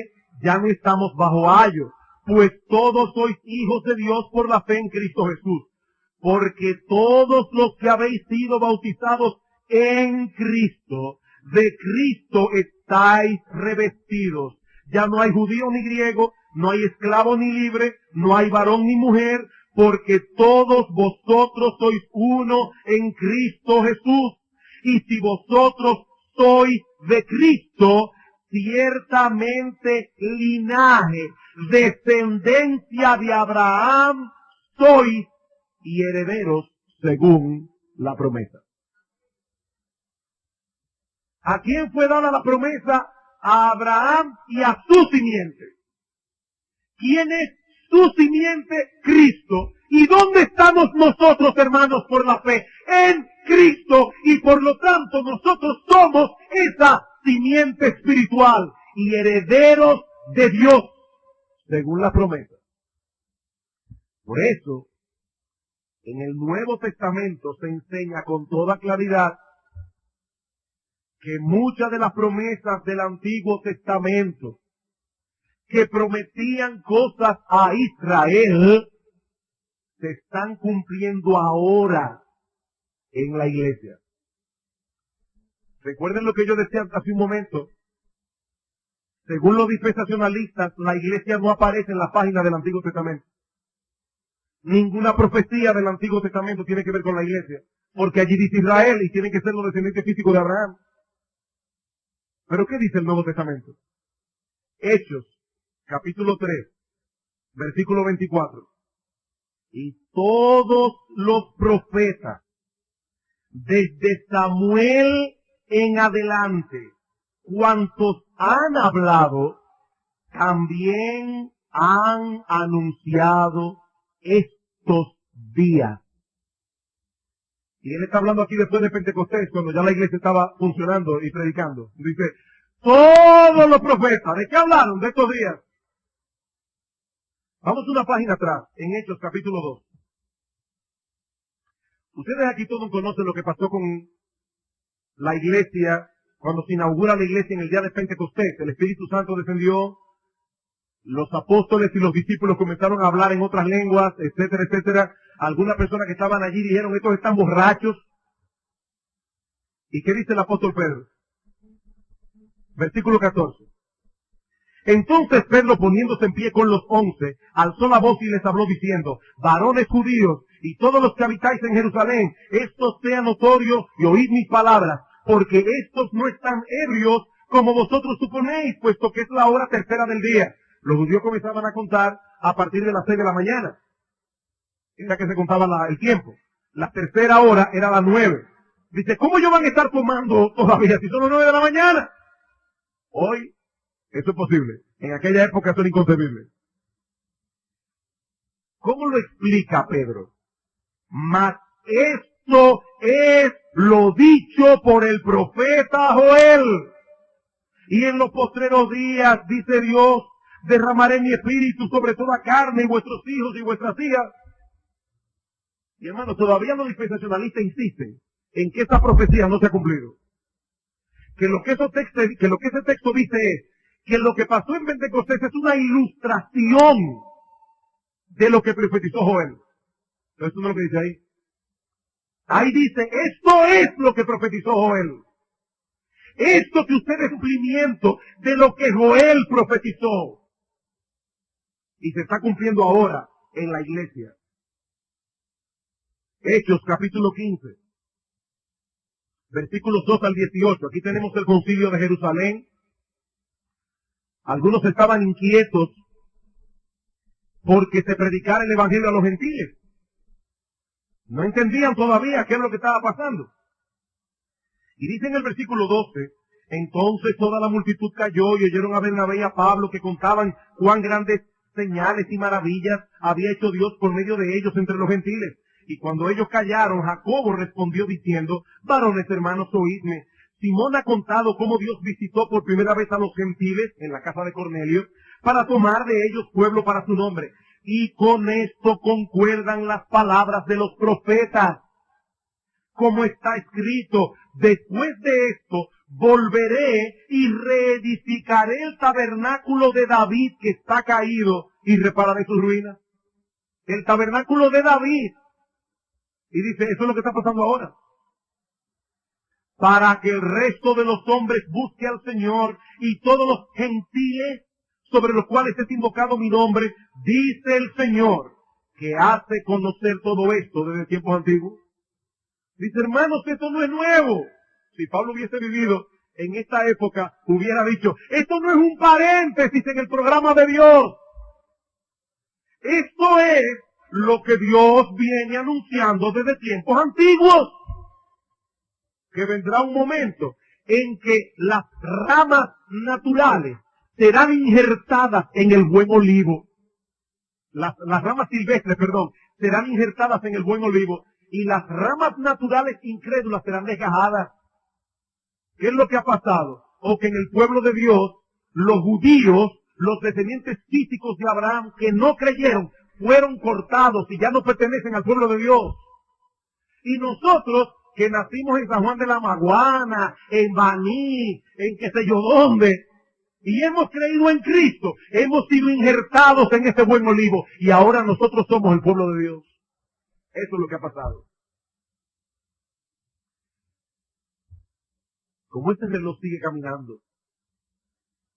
ya no estamos bajo ayo, pues todos sois hijos de Dios por la fe en Cristo Jesús. Porque todos los que habéis sido bautizados en Cristo, de Cristo estáis revestidos. Ya no hay judío ni griego, no hay esclavo ni libre, no hay varón ni mujer, porque todos vosotros sois uno en Cristo Jesús. Y si vosotros sois de Cristo, ciertamente linaje, descendencia de Abraham sois y herederos según la promesa. ¿A quién fue dada la promesa? A Abraham y a su simiente. ¿Quién es su simiente? Cristo. ¿Y dónde estamos nosotros, hermanos, por la fe? En Cristo. Y por lo tanto nosotros somos esa simiente espiritual y herederos de Dios, según la promesa. Por eso, en el Nuevo Testamento se enseña con toda claridad que muchas de las promesas del Antiguo Testamento que prometían cosas a Israel se están cumpliendo ahora en la iglesia. Recuerden lo que yo decía hace un momento. Según los dispensacionalistas, la iglesia no aparece en la página del Antiguo Testamento. Ninguna profecía del Antiguo Testamento tiene que ver con la iglesia, porque allí dice Israel y tienen que ser los descendientes físicos de Abraham. ¿Pero qué dice el Nuevo Testamento? Hechos, capítulo 3, versículo 24. Y todos los profetas, desde Samuel en adelante, cuantos han hablado, también han anunciado estos días. Y él está hablando aquí después de Pentecostés, cuando ya la iglesia estaba funcionando y predicando. Dice, todos los profetas, ¿de qué hablaron? De estos días. Vamos una página atrás, en Hechos capítulo 2. Ustedes aquí todos conocen lo que pasó con la iglesia, cuando se inaugura la iglesia en el día de Pentecostés. El Espíritu Santo descendió, los apóstoles y los discípulos comenzaron a hablar en otras lenguas, etcétera, etcétera. Algunas personas que estaban allí dijeron, estos están borrachos. ¿Y qué dice el apóstol Pedro? Versículo 14. Entonces Pedro, poniéndose en pie con los 11, alzó la voz y les habló diciendo, varones judíos y todos los que habitáis en Jerusalén, esto sea notorio y oíd mis palabras, porque estos no están ebrios como vosotros suponéis, puesto que es la hora tercera del día. Los judíos comenzaban a contar a partir de las 6 de la mañana. Era que se contaba el tiempo. La tercera hora era las 9. Dice, ¿cómo ellos van a estar tomando todavía si son las 9 de la mañana? Hoy, eso es posible. En aquella época eso era inconcebible. ¿Cómo lo explica Pedro? Mas esto es lo dicho por el profeta Joel. Y en los postreros días, dice Dios, derramaré mi espíritu sobre toda carne y vuestros hijos y vuestras hijas. Y hermanos, todavía los dispensacionalistas insisten en que esta profecía no se ha cumplido. Que lo que ese texto dice es que lo que pasó en Pentecostés es una ilustración de lo que profetizó Joel. Pero eso no es lo que dice ahí. Ahí dice, esto es lo que profetizó Joel. Esto que usted es cumplimiento de lo que Joel profetizó. Y se está cumpliendo ahora en la iglesia. Hechos capítulo 15. Versículos 2 al 18. Aquí tenemos el concilio de Jerusalén. Algunos estaban inquietos porque se predicara el evangelio a los gentiles. No entendían todavía qué es lo que estaba pasando. Y dice en el versículo 12, entonces toda la multitud cayó y oyeron a Bernabé y a Pablo que contaban cuán grandes señales y maravillas había hecho Dios por medio de ellos entre los gentiles. Y cuando ellos callaron, Jacobo respondió diciendo, varones hermanos, oídme. Simón ha contado cómo Dios visitó por primera vez a los gentiles en la casa de Cornelio para tomar de ellos pueblo para su nombre. Y con esto concuerdan las palabras de los profetas. Como está escrito, después de esto volveré y reedificaré el tabernáculo de David que está caído y repararé sus ruinas. El tabernáculo de David. Y dice, eso es lo que está pasando ahora. Para que el resto de los hombres busque al Señor y todos los gentiles sobre los cuales es invocado mi nombre, dice el Señor, que hace conocer todo esto desde tiempos antiguos. Dice, hermanos, esto no es nuevo. Si Pablo hubiese vivido en esta época, hubiera dicho, esto no es un paréntesis en el programa de Dios. Esto es lo que Dios viene anunciando desde tiempos antiguos. Que vendrá un momento en que las ramas naturales serán injertadas en el buen olivo. Las ramas silvestres, serán injertadas en el buen olivo y las ramas naturales incrédulas serán desgajadas. ¿Qué es lo que ha pasado? O que en el pueblo de Dios, los judíos, los descendientes físicos de Abraham que no creyeron, fueron cortados y ya no pertenecen al pueblo de Dios. Y nosotros, que nacimos en San Juan de la Maguana, en Baní, en qué sé yo dónde, y hemos creído en Cristo, hemos sido injertados en ese buen olivo, y ahora nosotros somos el pueblo de Dios. Eso es lo que ha pasado. Como este reloj sigue caminando,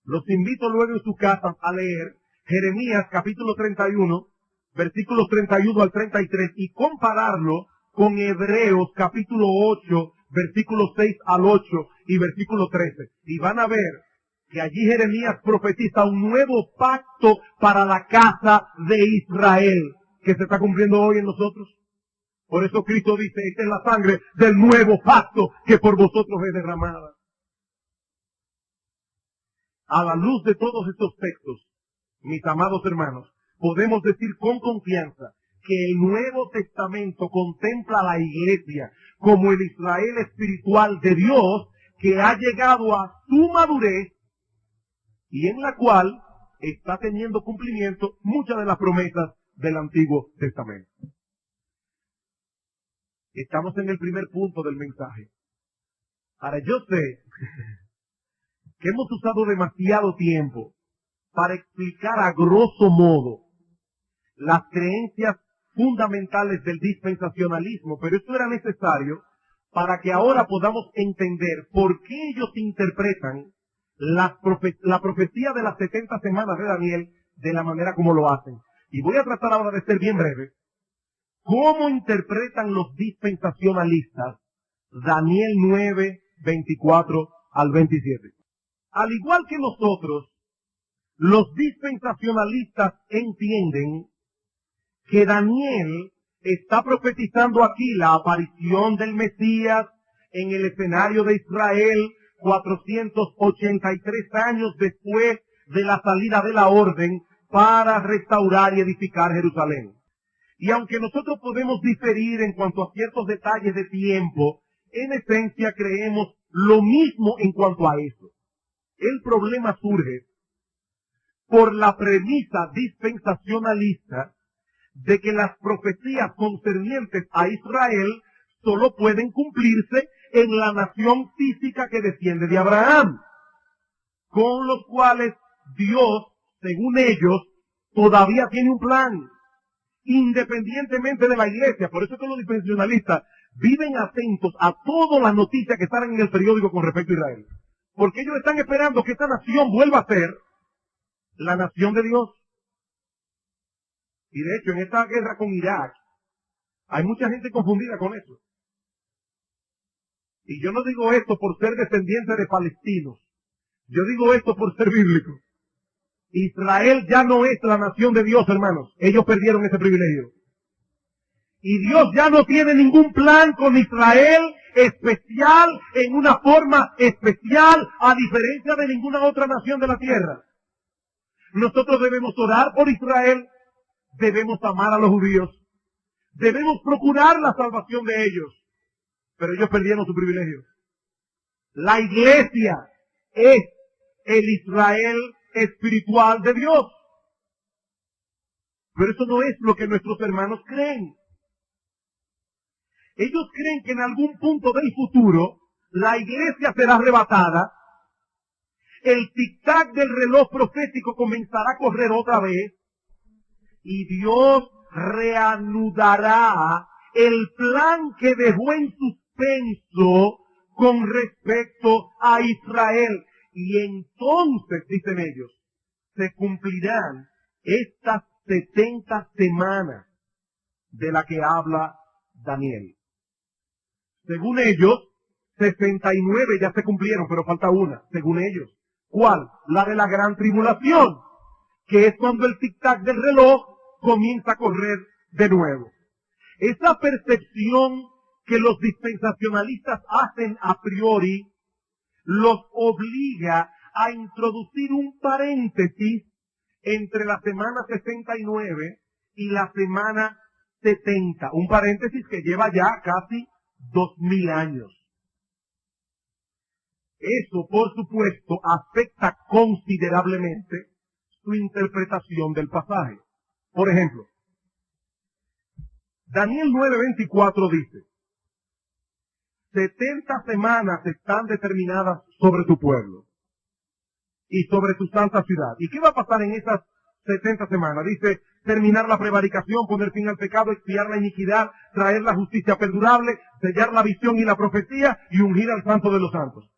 los invito luego en su casa a leer Jeremías capítulo 31, versículos 31 al 33, y compararlo con Hebreos capítulo 8, versículos 6 al 8 y versículo 13. Y van a ver que allí Jeremías profetiza un nuevo pacto para la casa de Israel, que se está cumpliendo hoy en nosotros. Por eso Cristo dice, esta es la sangre del nuevo pacto que por vosotros es derramada. A la luz de todos estos textos, mis amados hermanos, podemos decir con confianza que el Nuevo Testamento contempla a la iglesia como el Israel espiritual de Dios que ha llegado a su madurez y en la cual está teniendo cumplimiento muchas de las promesas del Antiguo Testamento. Estamos en el primer punto del mensaje. Ahora yo sé que hemos usado demasiado tiempo para explicar a grosso modo las creencias fundamentales del dispensacionalismo, pero esto era necesario para que ahora podamos entender por qué ellos interpretan la profecía de las 70 semanas de Daniel de la manera como lo hacen. Y voy a tratar ahora de ser bien breve. ¿Cómo interpretan los dispensacionalistas Daniel 9, 24 al 27? Al igual que nosotros, los dispensacionalistas entienden que Daniel está profetizando aquí la aparición del Mesías en el escenario de Israel 483 años después de la salida de la orden para restaurar y edificar Jerusalén. Y aunque nosotros podemos diferir en cuanto a ciertos detalles de tiempo, en esencia creemos lo mismo en cuanto a eso. El problema surge por la premisa dispensacionalista de que las profecías concernientes a Israel solo pueden cumplirse en la nación física que desciende de Abraham, con los cuales Dios, según ellos, todavía tiene un plan, independientemente de la iglesia. Por eso es que los dispensacionalistas viven atentos a todas las noticias que salen en el periódico con respecto a Israel, porque ellos están esperando que esta nación vuelva a ser la nación de Dios. Y de hecho, en esta guerra con Irak, hay mucha gente confundida con eso. Y yo no digo esto por ser descendiente de palestinos. Yo digo esto por ser bíblico. Israel ya no es la nación de Dios, hermanos. Ellos perdieron ese privilegio. Y Dios ya no tiene ningún plan con Israel especial, en una forma especial, a diferencia de ninguna otra nación de la tierra. Nosotros debemos orar por Israel, debemos amar a los judíos, debemos procurar la salvación de ellos, pero ellos perdieron su privilegio. La iglesia es el Israel espiritual de Dios. Pero eso no es lo que nuestros hermanos creen. Ellos creen que en algún punto del futuro la iglesia será arrebatada, el tic-tac del reloj profético comenzará a correr otra vez y Dios reanudará el plan que dejó en suspenso con respecto a Israel. Y entonces, dicen ellos, se cumplirán estas 70 semanas de la que habla Daniel. Según ellos, 69 ya se cumplieron, pero falta una, según ellos. ¿Cuál? La de la gran tribulación, que es cuando el tic-tac del reloj comienza a correr de nuevo. Esa percepción que los dispensacionalistas hacen a priori los obliga a introducir un paréntesis entre la semana 69 y la semana 70. Un paréntesis que lleva ya casi 2000 años. Eso, por supuesto, afecta considerablemente su interpretación del pasaje. Por ejemplo, Daniel 9:24 dice, 70 semanas están determinadas sobre tu pueblo y sobre tu santa ciudad. ¿Y qué va a pasar en esas 70 semanas? Dice, terminar la prevaricación, poner fin al pecado, expiar la iniquidad, traer la justicia perdurable, sellar la visión y la profecía y ungir al santo de los santos.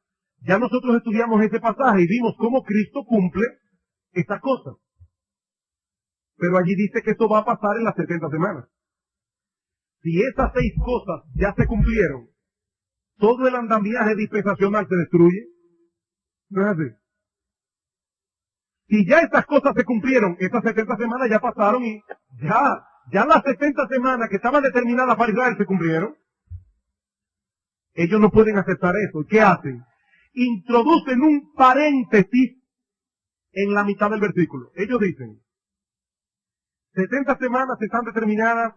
Ya nosotros estudiamos ese pasaje y vimos cómo Cristo cumple estas cosas. Pero allí dice que esto va a pasar en las 70 semanas. Si esas 6 cosas ya se cumplieron, todo el andamiaje dispensacional se destruye. ¿No es así? Si ya estas cosas se cumplieron, estas 70 semanas ya pasaron y ya las 70 semanas que estaban determinadas para Israel se cumplieron. Ellos no pueden aceptar eso. ¿Y qué hacen? Introducen un paréntesis en la mitad del versículo. Ellos dicen, 70 semanas están determinadas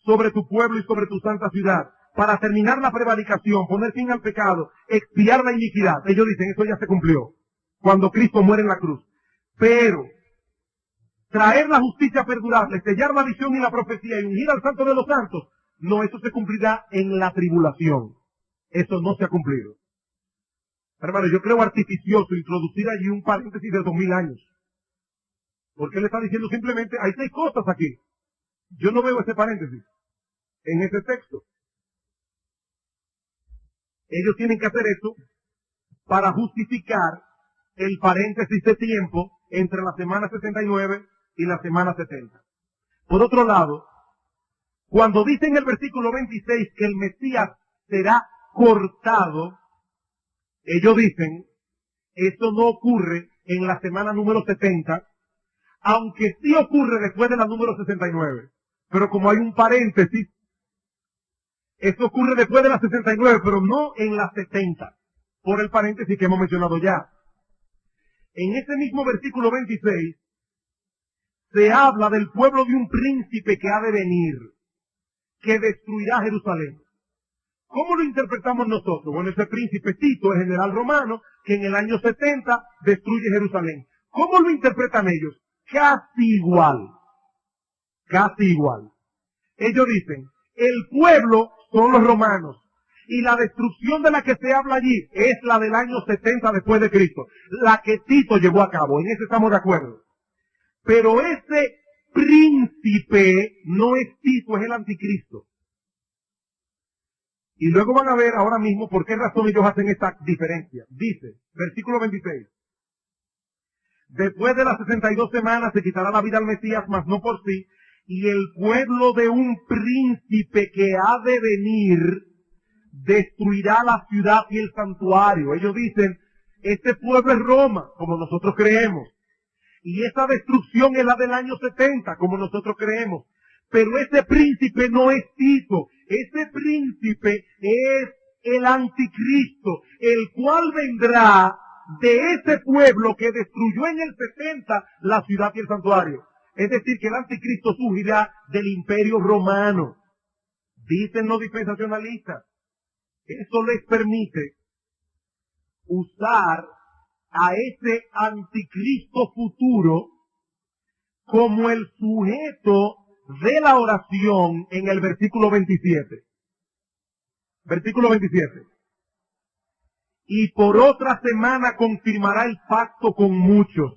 sobre tu pueblo y sobre tu santa ciudad, para terminar la prevaricación, poner fin al pecado, expiar la iniquidad. Ellos dicen, eso ya se cumplió, cuando Cristo muere en la cruz. Pero, traer la justicia perdurable, sellar la visión y la profecía y ungir al santo de los santos, no, eso se cumplirá en la tribulación. Eso no se ha cumplido. Hermano, yo creo artificioso introducir allí un paréntesis de 2000 años. Porque él está diciendo simplemente, hay 6 cosas aquí. Yo no veo ese paréntesis en ese texto. Ellos tienen que hacer eso para justificar el paréntesis de tiempo entre la semana 69 y la semana 70. Por otro lado, cuando dice en el versículo 26 que el Mesías será cortado, ellos dicen, esto no ocurre en la semana número 70, aunque sí ocurre después de la número 69. Pero como hay un paréntesis, esto ocurre después de la 69, pero no en la 70, por el paréntesis que hemos mencionado ya. En ese mismo versículo 26, se habla del pueblo de un príncipe que ha de venir, que destruirá Jerusalén. ¿Cómo lo interpretamos nosotros? Bueno, ese príncipe Tito, el general romano, que en el año 70 destruye Jerusalén. ¿Cómo lo interpretan ellos? Casi igual. Casi igual. Ellos dicen, el pueblo son los romanos, y la destrucción de la que se habla allí es la del año 70 después de Cristo, la que Tito llevó a cabo, en eso estamos de acuerdo. Pero ese príncipe no es Tito, es el anticristo. Y luego van a ver ahora mismo por qué razón ellos hacen esta diferencia. Dice, versículo 26. Después de las 62 semanas se quitará la vida al Mesías, mas no por sí, y el pueblo de un príncipe que ha de venir destruirá la ciudad y el santuario. Ellos dicen, este pueblo es Roma, como nosotros creemos. Y esa destrucción es la del año 70, como nosotros creemos. Pero ese príncipe no es Tito. Ese príncipe es el anticristo, el cual vendrá de ese pueblo que destruyó en el 70 la ciudad y el santuario. Es decir, que el anticristo surgirá del imperio romano. Dicen los dispensacionalistas. Eso les permite usar a ese anticristo futuro como el sujeto de la oración en el versículo 27. Versículo 27. Y por otra semana confirmará el pacto con muchos.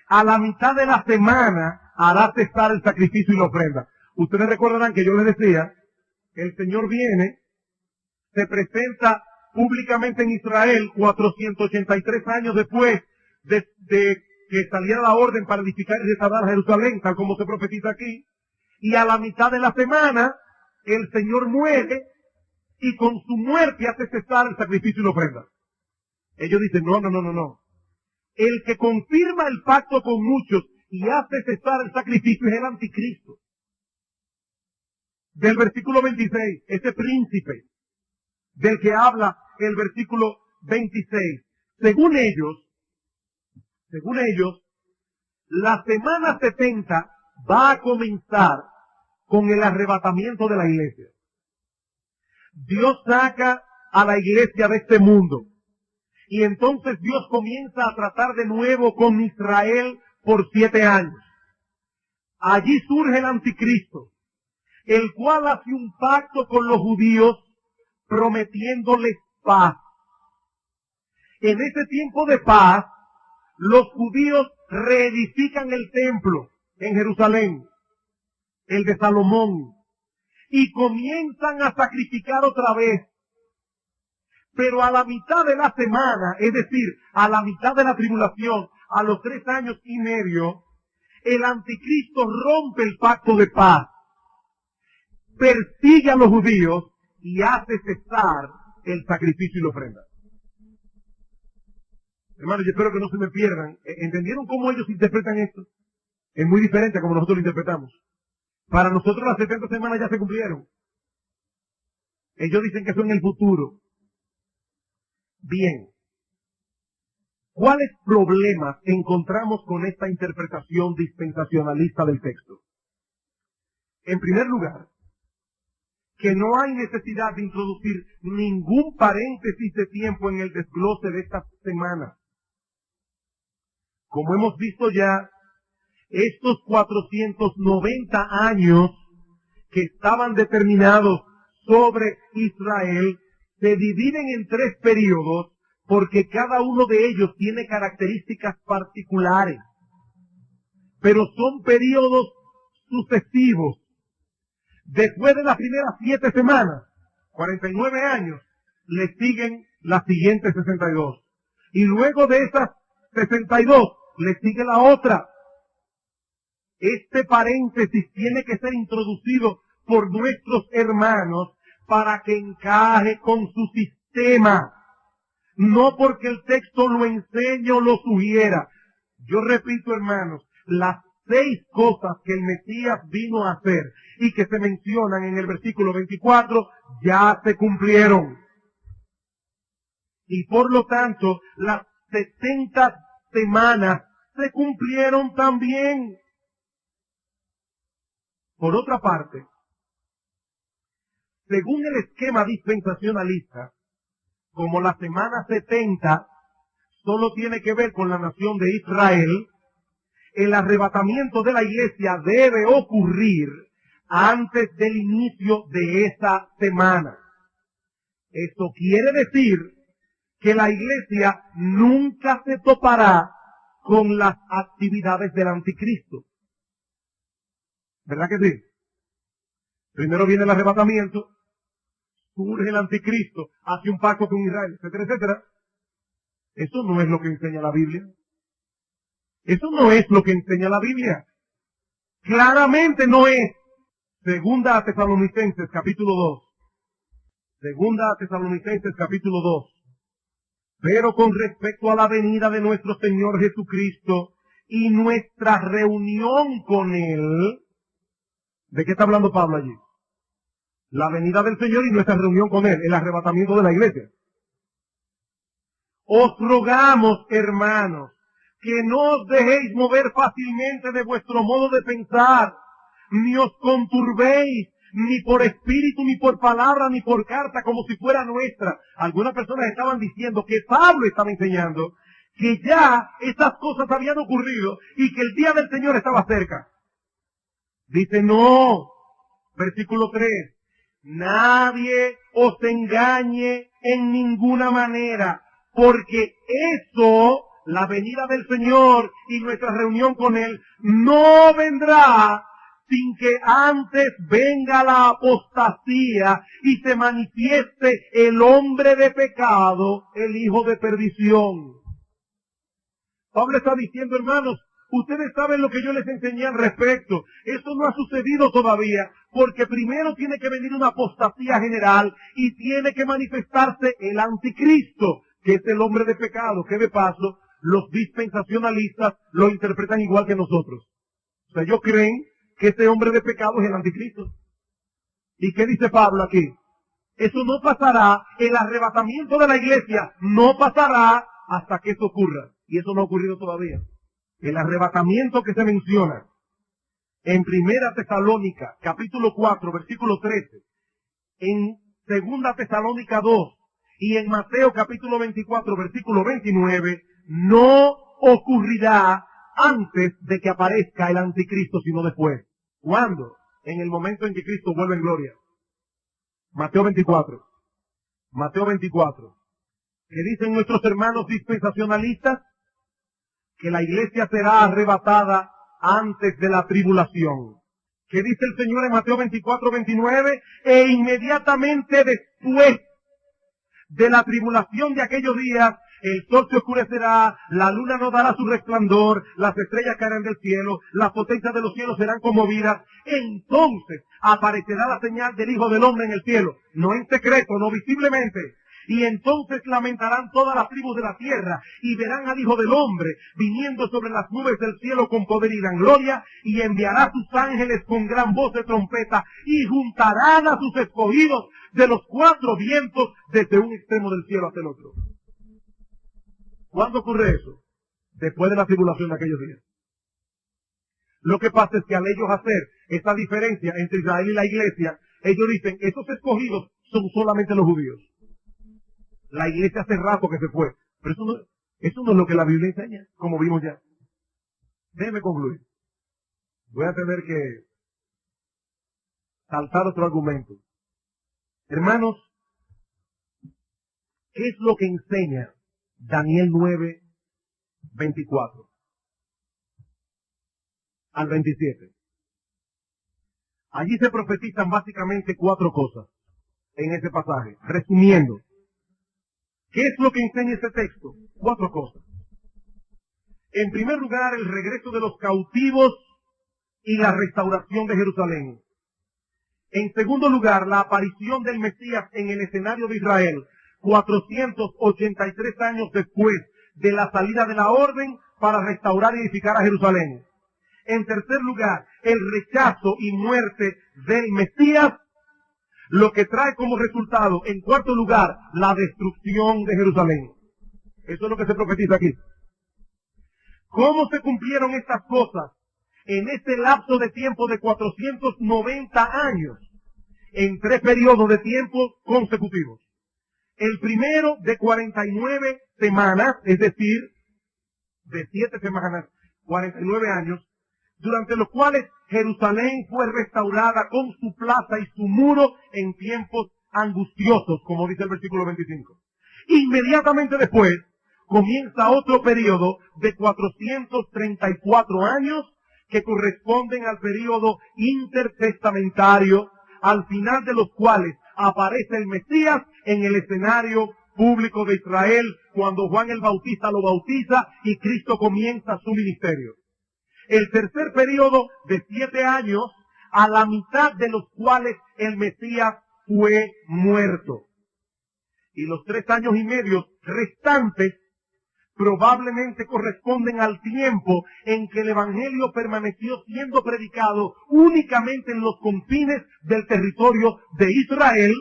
A la mitad de la semana hará cesar el sacrificio y la ofrenda. Ustedes recordarán que yo les decía, el Señor viene, se presenta públicamente en Israel 483 años después de que saliera la orden para edificar y restaurar Jerusalén, tal como se profetiza aquí. Y a la mitad de la semana, el Señor muere y con su muerte hace cesar el sacrificio y la ofrenda. Ellos dicen, no. El que confirma el pacto con muchos y hace cesar el sacrificio es el anticristo. del versículo 26, ese príncipe del que habla el versículo 26, según ellos, la semana 70 va a comenzar con el arrebatamiento de la iglesia. Dios saca a la iglesia de este mundo. Y entonces Dios comienza a tratar de nuevo con Israel por 7 años. Allí surge el anticristo, el cual hace un pacto con los judíos prometiéndoles paz. En ese tiempo de paz, los judíos reedifican el templo en Jerusalén, el de Salomón, y comienzan a sacrificar otra vez. Pero a la mitad de la semana, es decir, a la mitad de la tribulación, a los 3 años y medio, el anticristo rompe el pacto de paz, persigue a los judíos y hace cesar el sacrificio y la ofrenda. Hermanos, yo espero que no se me pierdan. ¿Entendieron cómo ellos interpretan esto? Es muy diferente a como nosotros lo interpretamos. Para nosotros las 70 semanas ya se cumplieron. Ellos dicen que eso en el futuro. Bien. ¿Cuáles problemas encontramos con esta interpretación dispensacionalista del texto? En primer lugar, que no hay necesidad de introducir ningún paréntesis de tiempo en el desglose de esta semana. Como hemos visto ya, estos 490 años que estaban determinados sobre Israel se dividen en 3 periodos porque cada uno de ellos tiene características particulares. Pero son periodos sucesivos. Después de las primeras 7 semanas, 49 años, le siguen las siguientes 62. Y luego de esas 62, le sigue la otra. Este paréntesis tiene que ser introducido por nuestros hermanos para que encaje con su sistema. No porque el texto lo enseñe o lo sugiera. Yo repito, hermanos, las 6 cosas que el Mesías vino a hacer y que se mencionan en el versículo 24 ya se cumplieron. Y por lo tanto, las 70 semanas se cumplieron también. Por otra parte, según el esquema dispensacionalista, como la semana 70 solo tiene que ver con la nación de Israel, el arrebatamiento de la iglesia debe ocurrir antes del inicio de esa semana. Esto quiere decir que la iglesia nunca se topará con las actividades del anticristo. ¿Verdad que sí? Primero viene el arrebatamiento, surge el anticristo, hace un pacto con Israel, etcétera, etcétera. Eso no es lo que enseña la Biblia. Eso no es lo que enseña la Biblia. Claramente no es. Segunda a Tesalonicenses capítulo 2. Segunda a Tesalonicenses capítulo 2. Pero con respecto a la venida de nuestro Señor Jesucristo y nuestra reunión con Él, ¿de qué está hablando Pablo allí? La venida del Señor y nuestra reunión con Él, el arrebatamiento de la iglesia. Os rogamos, hermanos, que no os dejéis mover fácilmente de vuestro modo de pensar, ni os conturbéis, ni por espíritu, ni por palabra, ni por carta, como si fuera nuestra. Algunas personas estaban diciendo que Pablo estaba enseñando que ya estas cosas habían ocurrido y que el día del Señor estaba cerca. Dice, no, versículo 3, nadie os engañe en ninguna manera, porque eso, la venida del Señor y nuestra reunión con Él, no vendrá sin que antes venga la apostasía y se manifieste el hombre de pecado, el hijo de perdición. Pablo está diciendo, hermanos, ustedes saben lo que yo les enseñé al respecto. Eso no ha sucedido todavía, porque primero tiene que venir una apostasía general y tiene que manifestarse el anticristo, que es el hombre de pecado, que de paso los dispensacionalistas lo interpretan igual que nosotros. O sea, ellos creen que este hombre de pecado es el anticristo. ¿Y qué dice Pablo aquí? Eso no pasará, el arrebatamiento de la iglesia no pasará hasta que eso ocurra. Y eso no ha ocurrido todavía. El arrebatamiento que se menciona en Primera Tesalónica, capítulo 4, versículo 13, en Segunda Tesalónica 2 y en Mateo capítulo 24, versículo 29, no ocurrirá antes de que aparezca el anticristo, sino después. ¿Cuándo? En el momento en que Cristo vuelve en gloria. Mateo 24. Mateo 24. ¿Qué dicen nuestros hermanos dispensacionalistas? Que la iglesia será arrebatada antes de la tribulación. ¿Qué dice el Señor en Mateo 24, 29? E inmediatamente después de la tribulación de aquellos días, el sol se oscurecerá, la luna no dará su resplandor, las estrellas caerán del cielo, las potencias de los cielos serán conmovidas. Entonces aparecerá la señal del Hijo del Hombre en el cielo, no en secreto, no visiblemente. Y entonces lamentarán todas las tribus de la tierra y verán al Hijo del Hombre viniendo sobre las nubes del cielo con poder y gran gloria, y enviará a sus ángeles con gran voz de trompeta y juntarán a sus escogidos de los cuatro vientos desde un extremo del cielo hasta el otro. ¿Cuándo ocurre eso? Después de la tribulación de aquellos días. Lo que pasa es que al ellos hacer esta diferencia entre Israel y la iglesia, ellos dicen, esos escogidos son solamente los judíos. La iglesia hace rato que se fue. Pero eso no es lo que la Biblia enseña, como vimos ya. Déjeme concluir. Voy a tener que saltar otro argumento. Hermanos, ¿qué es lo que enseña Daniel 9, 24 al 27? Allí se profetizan básicamente cuatro cosas en ese pasaje. Resumiendo, ¿qué es lo que enseña este texto? Cuatro cosas. En primer lugar, el regreso de los cautivos y la restauración de Jerusalén. En segundo lugar, la aparición del Mesías en el escenario de Israel, 483 años después de la salida de la orden para restaurar y edificar a Jerusalén. En tercer lugar, el rechazo y muerte del Mesías, lo que trae como resultado, en cuarto lugar, la destrucción de Jerusalén. Eso es lo que se profetiza aquí. ¿Cómo se cumplieron estas cosas en este lapso de tiempo de 490 años? En tres periodos de tiempo consecutivos. El primero de 49 semanas, es decir, de 7 semanas, 49 años, durante los cuales Jerusalén fue restaurada con su plaza y su muro en tiempos angustiosos, como dice el versículo 25. Inmediatamente después comienza otro periodo de 434 años que corresponden al periodo intertestamentario, al final de los cuales aparece el Mesías en el escenario público de Israel, cuando Juan el Bautista lo bautiza y Cristo comienza su ministerio. El tercer periodo de 7 años, a la mitad de los cuales el Mesías fue muerto. Y los 3 años y medio restantes probablemente corresponden al tiempo en que el Evangelio permaneció siendo predicado únicamente en los confines del territorio de Israel.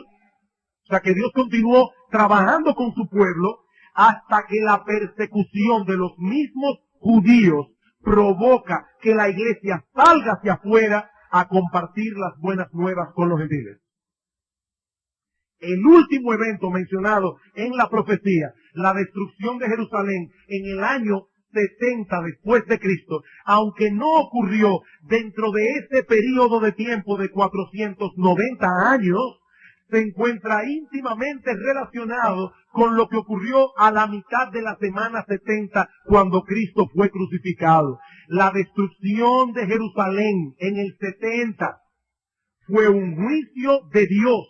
O sea que Dios continuó trabajando con su pueblo hasta que la persecución de los mismos judíos provoca que la iglesia salga hacia afuera a compartir las buenas nuevas con los gentiles. El último evento mencionado en la profecía, la destrucción de Jerusalén en el año 70 después de Cristo, aunque no ocurrió dentro de ese periodo de tiempo de 490 años, se encuentra íntimamente relacionado con lo que ocurrió a la mitad de la semana 70 cuando Cristo fue crucificado. La destrucción de Jerusalén en el 70 fue un juicio de Dios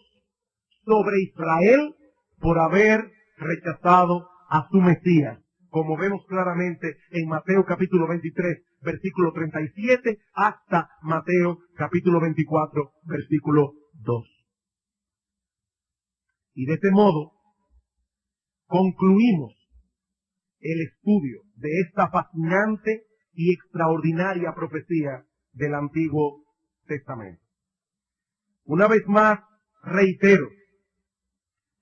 sobre Israel por haber rechazado a su Mesías, como vemos claramente en Mateo capítulo 23, versículo 37, hasta Mateo capítulo 24, versículo 2. Y de este modo concluimos el estudio de esta fascinante y extraordinaria profecía del Antiguo Testamento. Una vez más, reitero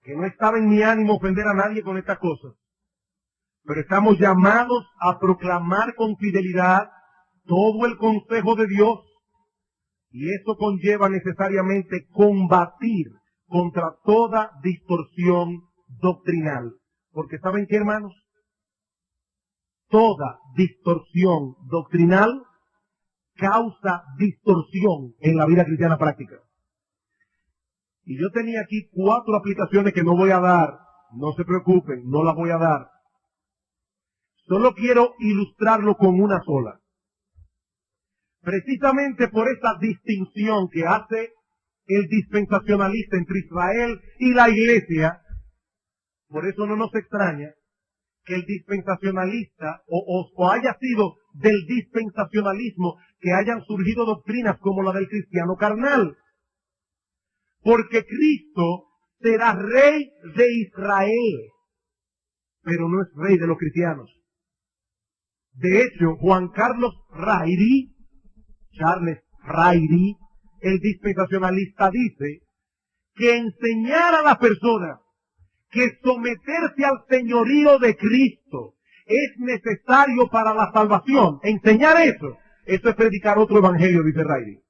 que no estaba en mi ánimo ofender a nadie con estas cosas, pero estamos llamados a proclamar con fidelidad todo el consejo de Dios, y eso conlleva necesariamente combatir contra toda distorsión doctrinal. Porque ¿saben qué, hermanos? Toda distorsión doctrinal causa distorsión en la vida cristiana práctica. Y yo tenía aquí 4 aplicaciones que no voy a dar. No se preocupen, no las voy a dar. Solo quiero ilustrarlo con una sola. Precisamente por esta distinción que hace el dispensacionalista entre Israel y la iglesia, por eso no nos extraña que el dispensacionalista o haya sido del dispensacionalismo que hayan surgido doctrinas como la del cristiano carnal. Porque Cristo será rey de Israel, pero no es rey de los cristianos. De hecho, Charles Rairi, el dispensacionalista, dice que enseñar a la persona que someterse al señorío de Cristo es necesario para la salvación. Enseñar eso es predicar otro evangelio, dice Rairi.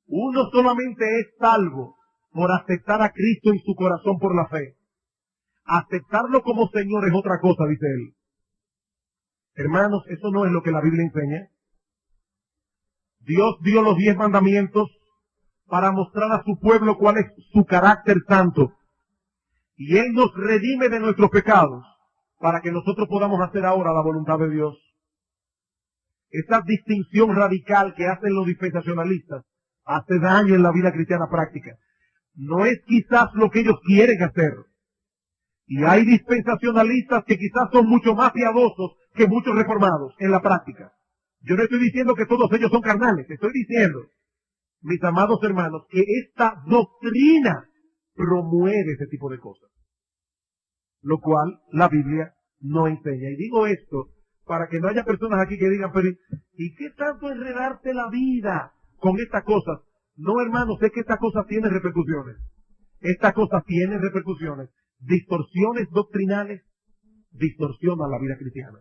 Uno solamente es salvo por aceptar a Cristo en su corazón por la fe. Aceptarlo como Señor es otra cosa, dice él. Hermanos, eso no es lo que la Biblia enseña. Dios dio los 10 mandamientos para mostrar a su pueblo cuál es su carácter santo. Y Él nos redime de nuestros pecados para que nosotros podamos hacer ahora la voluntad de Dios. Esa distinción radical que hacen los dispensacionalistas hace daño en la vida cristiana práctica. No es quizás lo que ellos quieren hacer. Y hay dispensacionalistas que quizás son mucho más piadosos que muchos reformados en la práctica. Yo no estoy diciendo que todos ellos son carnales, estoy diciendo, mis amados hermanos, que esta doctrina promueve ese tipo de cosas, lo cual la Biblia no enseña. Y digo esto para que no haya personas aquí que digan, pero ¿y qué tanto enredarte la vida con estas cosas? No, hermanos, sé que estas cosas tienen repercusiones. Estas cosas tienen repercusiones. Distorsiones doctrinales distorsionan la vida cristiana.